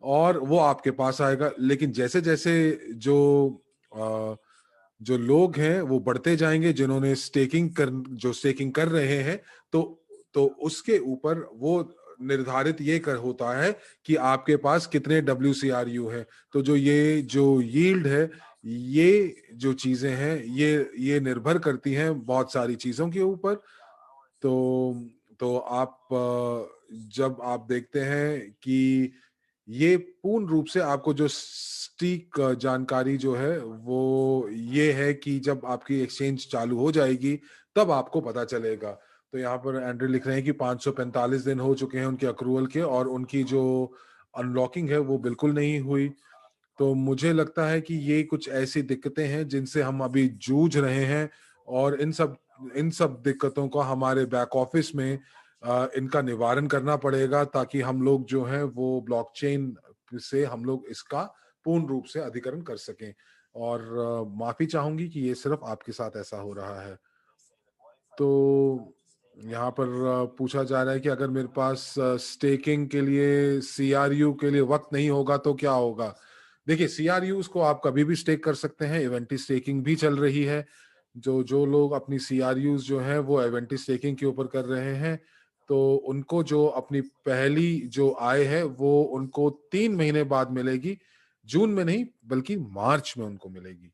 और वो आपके पास आएगा। लेकिन जैसे जैसे अ, जो लोग हैं वो बढ़ते जाएंगे, जिन्होंने जो स्टेकिंग कर रहे हैं, तो उसके ऊपर वो निर्धारित ये कर होता है कि आपके पास कितने WCRU है। तो जो यील्ड है, ये जो चीजें हैं ये निर्भर करती हैं बहुत सारी चीजों के ऊपर। तो आप जब आप देखते हैं कि ये पूर्ण रूप से आपको जो सटीक जानकारी जो है वो ये है कि जब आपकी एक्सचेंज चालू हो जाएगी तब आपको पता चलेगा। तो यहाँ पर एंड्रे लिख रहे हैं कि 545 दिन हो चुके हैं उनके अक्रूवल के, और उनकी जो अनलॉकिंग है वो बिल्कुल नहीं हुई। तो मुझे लगता है कि ये कुछ ऐसी दिक्कतें हैं जिनसे हम अभी जूझ रहे हैं, और इन सब दिक्कतों को हमारे बैक ऑफिस में इनका निवारण करना पड़ेगा, ताकि हम लोग जो है वो ब्लॉकचेन से हम लोग इसका पूर्ण रूप से अधिकरण कर सकें। और माफी चाहूंगी कि ये सिर्फ आपके साथ ऐसा हो रहा है। तो यहाँ पर पूछा जा रहा है कि अगर मेरे पास स्टेकिंग के लिए सीआरयू के लिए वक्त नहीं होगा तो क्या होगा। देखिए, सीआरयूज को आप कभी भी स्टेक कर सकते हैं, इवेंटी स्टेकिंग भी चल रही है। जो जो लोग अपनी सीआरयूज जो है वो इवेंटी स्टेकिंग के ऊपर कर रहे हैं, तो उनको जो अपनी पहली जो आय है वो उनको 3 महीने बाद मिलेगी। जून में नहीं बल्कि मार्च में उनको मिलेगी।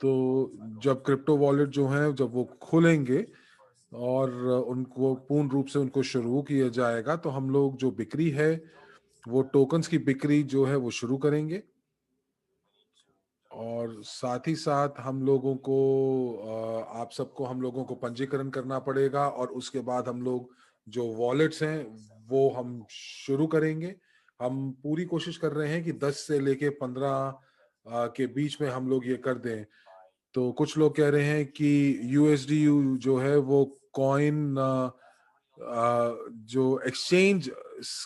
तो जब क्रिप्टो वॉलेट जो है जब वो खुलेंगे और उनको पूर्ण रूप से उनको शुरू किया जाएगा, तो हम लोग जो बिक्री है वो टोकन्स की बिक्री जो है वो शुरू करेंगे। और साथ ही साथ हम लोगों को आप सबको हम लोगों को पंजीकरण करना पड़ेगा, और उसके बाद हम लोग जो वॉलेट्स हैं वो हम शुरू करेंगे। हम पूरी कोशिश कर रहे हैं कि 10 से लेके 15 के बीच में हम लोग ये कर दें। तो कुछ लोग कह रहे हैं कि यूएसडीयू जो है वो कॉइन जो एक्सचेंज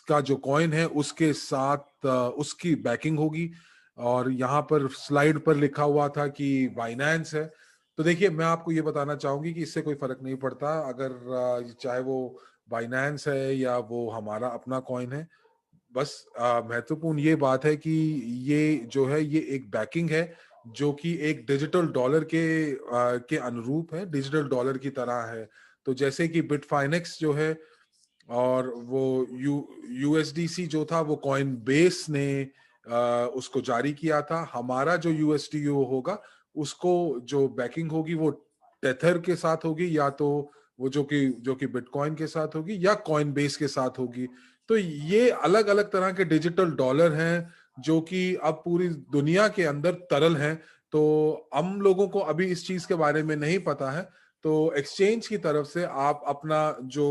का जो कॉइन है उसके साथ उसकी बैकिंग होगी, और यहाँ पर स्लाइड पर लिखा हुआ था कि बाइनेंस है। तो देखिए, मैं आपको ये बताना चाहूंगी कि इससे कोई फर्क नहीं पड़ता, अगर चाहे वो बाइनेंस है या वो हमारा अपना कॉइन है। बस महत्वपूर्ण ये बात है कि ये जो है ये एक बैकिंग है जो कि एक डिजिटल डॉलर के अनुरूप है, डिजिटल डॉलर की तरह है। तो जैसे कि बिटफाइनेक्स जो है, और वो यूएसडीसी जो था वो कॉइन बेस ने उसको जारी किया था। हमारा जो यूएसडीओ होगा उसको जो बैकिंग होगी वो टेथर के साथ होगी, या तो वो जो कि बिटकॉइन के साथ होगी या कॉइन बेस के साथ होगी। तो ये अलग अलग तरह के डिजिटल डॉलर हैं जो कि अब पूरी दुनिया के अंदर तरल हैं। तो हम लोगों को अभी इस चीज के बारे में नहीं पता है। तो एक्सचेंज की तरफ से आप अपना जो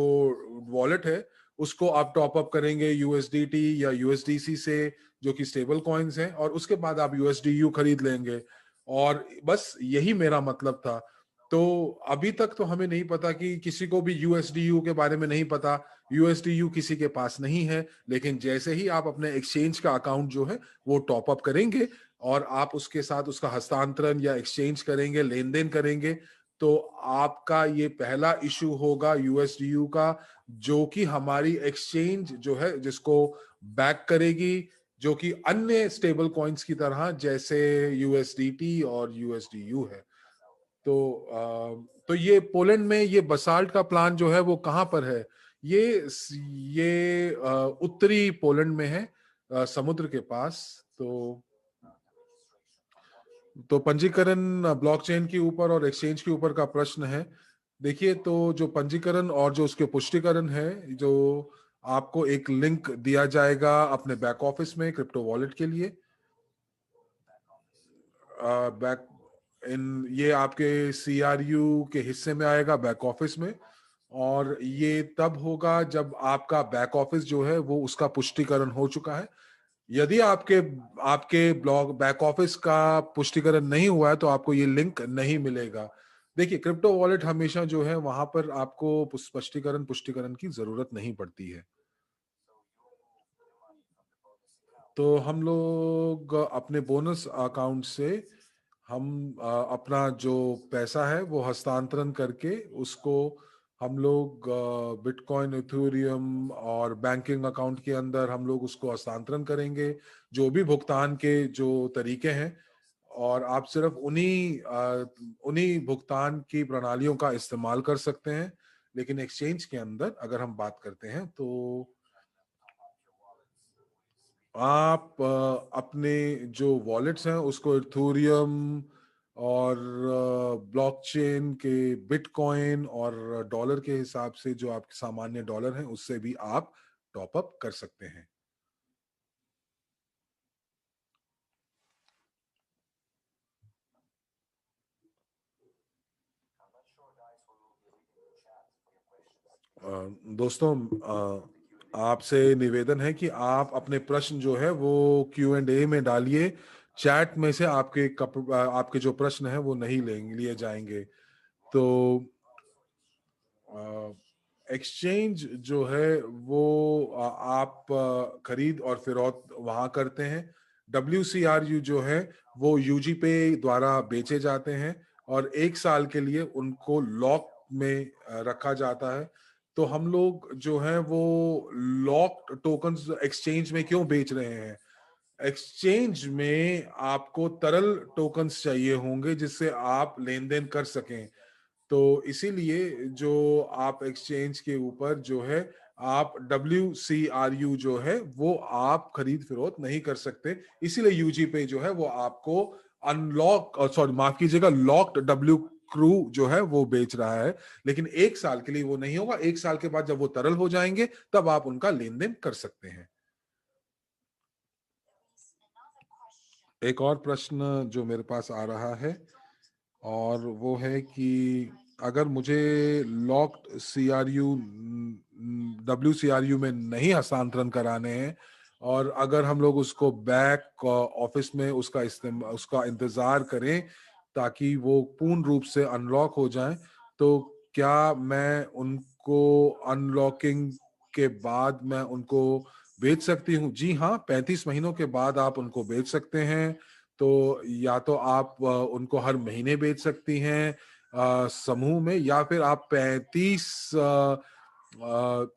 वॉलेट है उसको आप टॉप अप करेंगे यूएसडीटी या यूएसडीसी से, जो कि स्टेबल कॉइन्स हैं, और उसके बाद आप यूएसडीयू खरीद लेंगे। और बस यही मेरा मतलब था। तो अभी तक तो हमें नहीं पता, कि किसी को भी यूएसडीयू के बारे में नहीं पता। यूएसडीयू किसी के पास नहीं है, लेकिन जैसे ही आप अपने एक्सचेंज का अकाउंट जो है वो टॉप अप करेंगे और आप उसके साथ उसका हस्तांतरण या एक्सचेंज करेंगे, लेन देन करेंगे, तो आपका ये पहला इशू होगा यूएसडीयू का, जो कि हमारी एक्सचेंज जो है जिसको बैक करेगी, जो कि अन्य स्टेबल कॉइन्स की तरह जैसे यूएसडीटी और यूएसडीयू है। तो ये पोलैंड में ये बसाल्ट का प्लान जो है वो कहाँ पर है। ये उत्तरी पोलैंड में है, समुद्र के पास। तो पंजीकरण ब्लॉकचेन के ऊपर और एक्सचेंज के ऊपर का प्रश्न है। देखिए, तो जो पंजीकरण और जो उसके पुष्टिकरण है, जो आपको एक लिंक दिया जाएगा अपने बैक ऑफिस में क्रिप्टो वॉलेट के लिए। बैक इन ये आपके सीआरयू के हिस्से में आएगा, बैक ऑफिस में। और ये तब होगा जब आपका बैक ऑफिस जो है वो उसका पुष्टिकरण हो चुका है। यदि आपके आपके ब्लॉग बैक ऑफिस का पुष्टिकरण नहीं हुआ है तो आपको ये लिंक नहीं मिलेगा। देखिए, क्रिप्टो वॉलेट हमेशा जो है वहां पर आपको स्पष्टीकरण पुष्टिकरण की जरूरत नहीं पड़ती है। तो हम लोग अपने बोनस अकाउंट से हम अपना जो पैसा है वो हस्तांतरण करके उसको हम लोग बिटकॉइन, इथेरियम और बैंकिंग अकाउंट के अंदर हम लोग उसको हस्तांतरण करेंगे, जो भी भुगतान के जो तरीके हैं। और आप सिर्फ उन्हीं भुगतान की प्रणालियों का इस्तेमाल कर सकते हैं। लेकिन एक्सचेंज के अंदर अगर हम बात करते हैं, आप अपने जो वॉलेट्स हैं उसको इथेरियम और ब्लॉकचेन के बिटकॉइन और डॉलर के हिसाब से, जो आपके सामान्य डॉलर हैं, उससे भी आप टॉप अप कर सकते हैं। दोस्तों, आपसे निवेदन है कि आप अपने प्रश्न जो है वो Q&A में डालिए। चैट में से आपके जो प्रश्न है वो नहीं लिए जाएंगे। तो एक्सचेंज जो है वो आप खरीद और फिरौत वहां करते हैं। WCRU जो है वो यूजी पे द्वारा बेचे जाते हैं और 1 साल के लिए उनको लॉक में रखा जाता है। तो हम लोग जो है वो लॉक्ड टोकन्स एक्सचेंज में क्यों बेच रहे हैं? एक्सचेंज में आपको तरल टोकन्स चाहिए होंगे जिससे आप लेन देन कर सकें। तो इसीलिए जो आप एक्सचेंज के ऊपर जो है आप WCRU जो है वो आप खरीद फरोख्त नहीं कर सकते। इसीलिए यूजी पे जो है वो आपको अनलॉक, सॉरी माफ कीजिएगा, लॉक्ड डब्ल्यू क्रू जो है वो बेच रहा है। लेकिन 1 साल के लिए वो नहीं होगा। 1 साल के बाद जब वो तरल हो जाएंगे तब आप उनका लेन देन कर सकते हैं। एक और प्रश्न जो मेरे पास आ रहा है और वो है कि अगर मुझे लॉक्ड WCRU में नहीं हस्तांतरण कराने हैं और अगर हम लोग उसको बैक ऑफिस में उसका इंतजार करें ताकि वो पूर्ण रूप से अनलॉक हो जाए, तो क्या मैं उनको अनलॉकिंग के बाद मैं उनको बेच सकती हूँ? जी हाँ, 35 महीनों के बाद आप उनको बेच सकते हैं। तो या तो आप उनको हर महीने बेच सकती हैं समूह में, या फिर आप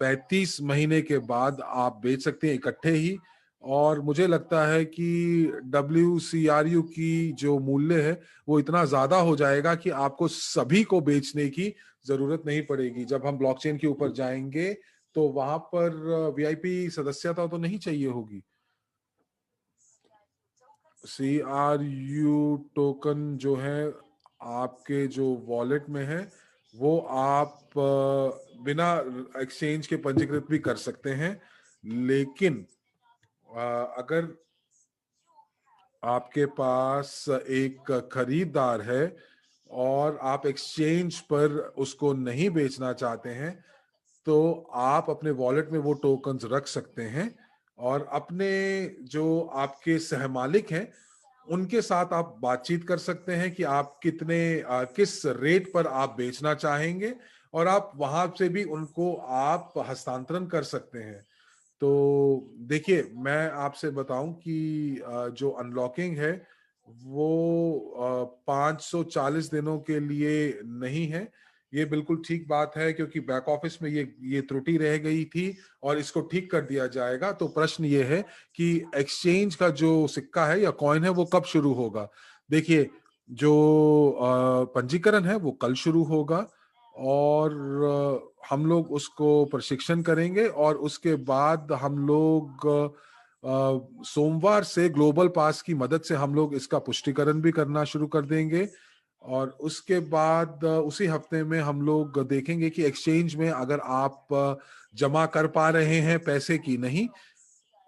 35 महीने के बाद आप बेच सकते हैं इकट्ठे ही। और मुझे लगता है कि WCRU की जो मूल्य है वो इतना ज्यादा हो जाएगा कि आपको सभी को बेचने की जरूरत नहीं पड़ेगी। जब हम ब्लॉकचेन के ऊपर जाएंगे तो वहां पर VIP सदस्यता तो नहीं चाहिए होगी। CRU टोकन जो है आपके जो वॉलेट में है वो आप बिना एक्सचेंज के पंजीकृत भी कर सकते हैं। लेकिन अगर आपके पास एक खरीदार है और आप एक्सचेंज पर उसको नहीं बेचना चाहते हैं, तो आप अपने वॉलेट में वो टोकन्स रख सकते हैं और अपने जो आपके सहमालिक हैं उनके साथ आप बातचीत कर सकते हैं कि आप किस रेट पर आप बेचना चाहेंगे, और आप वहां से भी उनको आप हस्तांतरण कर सकते हैं। तो देखिए, मैं आपसे बताऊं कि जो अनलॉकिंग है वो 540 दिनों के लिए नहीं है। ये बिल्कुल ठीक बात है क्योंकि बैक ऑफिस में ये त्रुटि रह गई थी और इसको ठीक कर दिया जाएगा। तो प्रश्न ये है कि एक्सचेंज का जो सिक्का है या कॉइन है वो कब शुरू होगा? देखिए, जो पंजीकरण है वो कल शुरू होगा और हम लोग उसको प्रशिक्षण करेंगे और उसके बाद हम लोग सोमवार से ग्लोबल पास की मदद से हम लोग इसका पुष्टिकरण भी करना शुरू कर देंगे। और उसके बाद उसी हफ्ते में हम लोग देखेंगे कि एक्सचेंज में अगर आप जमा कर पा रहे हैं पैसे की नहीं।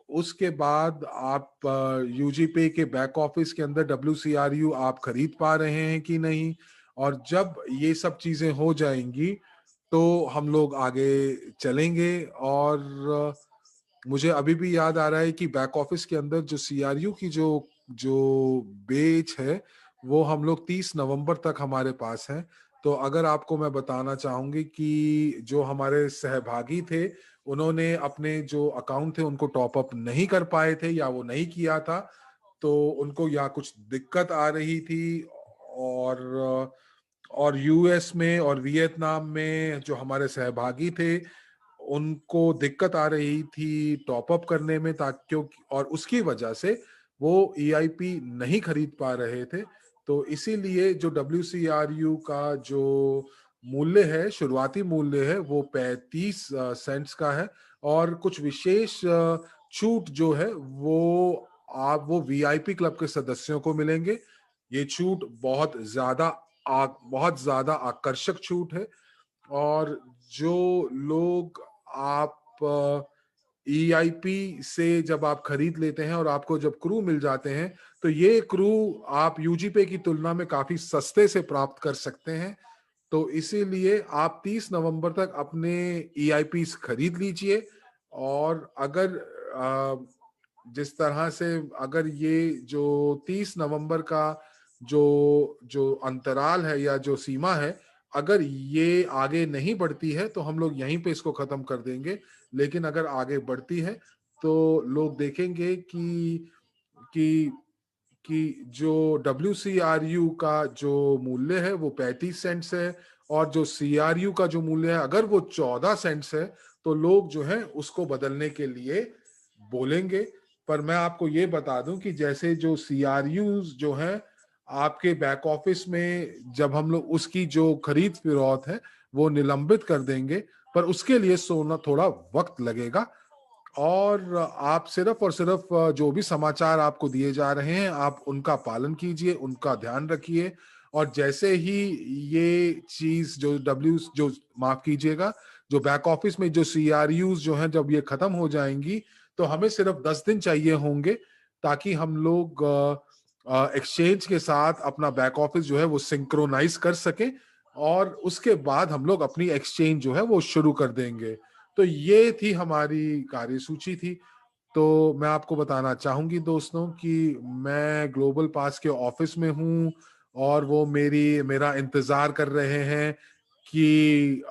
उसके बाद आप यूजी पे के बैक ऑफिस के अंदर WCRU आप खरीद पा रहे हैं कि नहीं। और जब ये सब चीजें हो जाएंगी तो हम लोग आगे चलेंगे। और मुझे अभी भी याद आ रहा है कि बैक ऑफिस के अंदर जो CRU की जो जो बेच है वो हम लोग 30 नवंबर तक हमारे पास है। तो अगर आपको मैं बताना चाहूंगी कि जो हमारे सहभागी थे उन्होंने अपने जो अकाउंट थे उनको टॉप अप नहीं कर पाए थे या वो नहीं किया था, तो उनको या कुछ दिक्कत आ रही थी। और US में और वियतनाम में जो हमारे सहभागी थे उनको दिक्कत आ रही थी टॉप अप करने में, ताकि क्योंकि और उसकी वजह से वो EIP नहीं खरीद पा रहे थे। तो इसीलिए जो WCRU का जो मूल्य है, शुरुआती मूल्य है, वो 35 सेंट्स का है। और कुछ विशेष छूट जो है वो वीआईपी क्लब के सदस्यों को मिलेंगे। ये छूट बहुत ज्यादा आकर्षक छूट है। और जो लोग आप ईआईपी से जब आप खरीद लेते हैं और आपको जब क्रू मिल जाते हैं, तो ये क्रू आप यूजीपे की तुलना में काफी सस्ते से प्राप्त कर सकते हैं। तो इसीलिए आप 30 नवंबर तक अपने ईआईपी खरीद लीजिए। और अगर जिस तरह से अगर ये जो 30 नवंबर का जो जो अंतराल है या जो सीमा है, अगर ये आगे नहीं बढ़ती है तो हम लोग यहीं पे इसको खत्म कर देंगे। लेकिन अगर आगे बढ़ती है तो लोग देखेंगे कि जो WCRU का जो मूल्य है वो 35 सेंट्स है, और जो CRU का जो मूल्य है अगर वो 14 सेंट्स है, तो लोग जो है उसको बदलने के लिए बोलेंगे। पर मैं आपको ये बता दूं कि जैसे जो CRU जो है आपके बैक ऑफिस में, जब हम लोग उसकी जो खरीद फिरौत है वो निलंबित कर देंगे, पर उसके लिए सोना थोड़ा वक्त लगेगा। और आप सिर्फ और सिर्फ जो भी समाचार आपको दिए जा रहे हैं आप उनका पालन कीजिए, उनका ध्यान रखिए। और जैसे ही ये चीज जो माफ कीजिएगा, जो बैक ऑफिस में जो CRUs जो हैं जब ये खत्म हो जाएंगी, तो हमें सिर्फ 10 दिन चाहिए होंगे ताकि हम लोग एक्सचेंज के साथ अपना बैक ऑफिस जो है वो सिंक्रोनाइज कर सकें, और उसके बाद हम लोग अपनी एक्सचेंज जो है वो शुरू कर देंगे। तो ये थी हमारी कार्यसूची थी। तो मैं आपको बताना चाहूंगी दोस्तों कि मैं ग्लोबल पास के ऑफिस में हूँ, और वो मेरा इंतजार कर रहे हैं कि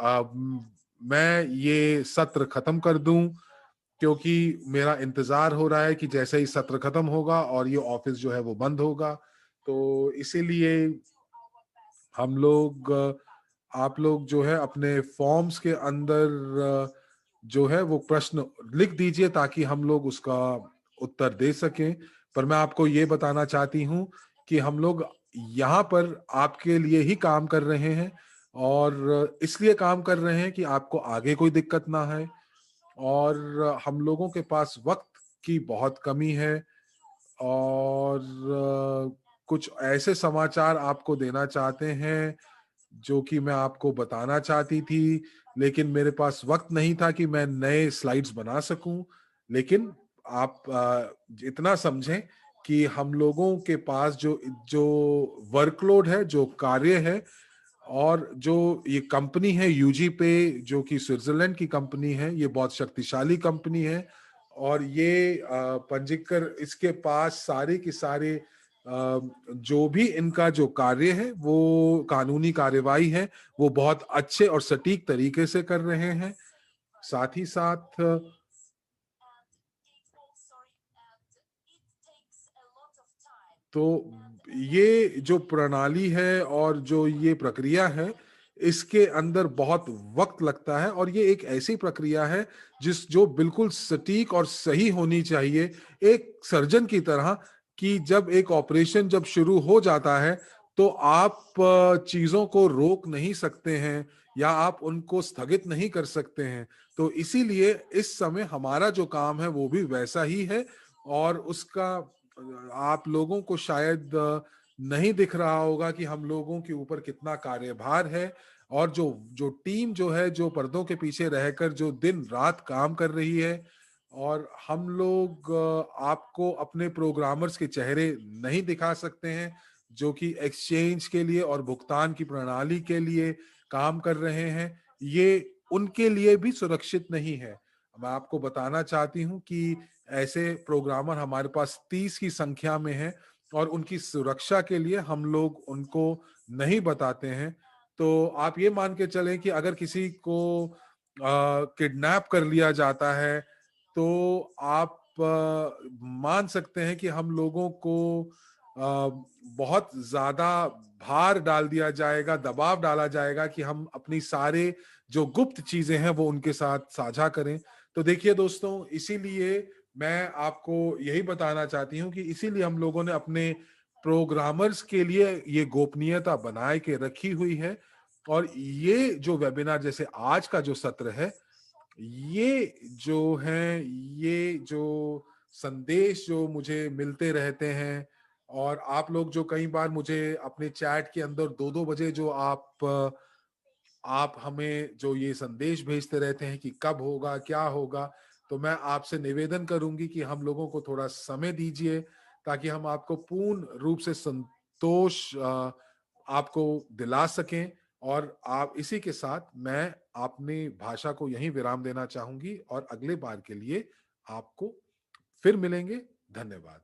मैं ये सत्र खत्म कर दूं, क्योंकि मेरा इंतजार हो रहा है कि जैसे ही सत्र खत्म होगा और ये ऑफिस जो है वो बंद होगा। तो इसीलिए हम लोग आप लोग जो है अपने फॉर्म्स के अंदर जो है वो प्रश्न लिख दीजिए ताकि हम लोग उसका उत्तर दे सकें। पर मैं आपको ये बताना चाहती हूँ कि हम लोग यहाँ पर आपके लिए ही काम कर रहे हैं, और इसलिए काम कर रहे हैं कि आपको आगे कोई दिक्कत ना है। और हम लोगों के पास वक्त की बहुत कमी है, और कुछ ऐसे समाचार आपको देना चाहते हैं जो कि मैं आपको बताना चाहती थी, लेकिन मेरे पास वक्त नहीं था कि मैं नए स्लाइड्स बना सकूं। लेकिन आप इतना समझें कि हम लोगों के पास जो जो वर्कलोड है, जो कार्य है, और जो ये कंपनी है यूजी पे, जो कि स्विट्जरलैंड की कंपनी है, ये बहुत शक्तिशाली कंपनी है। और ये पंजीकर इसके पास सारे के सारे जो भी इनका जो कार्य है वो कानूनी कार्यवाही है, वो बहुत अच्छे और सटीक तरीके से कर रहे हैं। साथ ही साथ तो ये जो प्रणाली है और जो ये प्रक्रिया है, इसके अंदर बहुत वक्त लगता है, और ये एक ऐसी प्रक्रिया है जो बिल्कुल सटीक और सही होनी चाहिए, एक सर्जन की तरह, कि जब एक ऑपरेशन जब शुरू हो जाता है तो आप चीजों को रोक नहीं सकते हैं या आप उनको स्थगित नहीं कर सकते हैं। तो इसीलिए इस समय हमारा जो काम है वो भी वैसा ही है। और उसका आप लोगों को शायद नहीं दिख रहा होगा कि हम लोगों के ऊपर कितना कार्यभार है, और जो जो टीम जो है जो पर्दों के पीछे रहकर जो दिन रात काम कर रही है। और हम लोग आपको अपने प्रोग्रामर्स के चेहरे नहीं दिखा सकते हैं जो कि एक्सचेंज के लिए और भुगतान की प्रणाली के लिए काम कर रहे हैं। ये उनके लिए भी सुरक्षित नहीं है। मैं आपको बताना चाहती हूँ कि ऐसे प्रोग्रामर हमारे पास 30 की संख्या में है, और उनकी सुरक्षा के लिए हम लोग उनको नहीं बताते हैं। तो आप ये मान के चलें कि अगर किसी को किडनैप कर लिया जाता है, तो आप मान सकते हैं कि हम लोगों को बहुत ज्यादा भार डाल दिया जाएगा, दबाव डाला जाएगा कि हम अपनी सारे जो गुप्त चीजें हैं वो उनके साथ साझा करें। तो देखिए दोस्तों, इसीलिए मैं आपको यही बताना चाहती हूँ कि इसीलिए हम लोगों ने अपने प्रोग्रामर्स के लिए ये गोपनीयता बनाए के रखी हुई है। और ये जो वेबिनार, जैसे आज का जो सत्र है, ये जो है, ये जो संदेश जो मुझे मिलते रहते हैं, और आप लोग जो कई बार मुझे अपने चैट के अंदर 2-2 बजे जो आप हमें जो ये संदेश भेजते रहते हैं कि कब होगा, क्या होगा, तो मैं आपसे निवेदन करूंगी कि हम लोगों को थोड़ा समय दीजिए, ताकि हम आपको पूर्ण रूप से संतोष आपको दिला सकें। और आप इसी के साथ मैं अपनी भाषा को यहीं विराम देना चाहूंगी, और अगले बार के लिए आपको फिर मिलेंगे। धन्यवाद।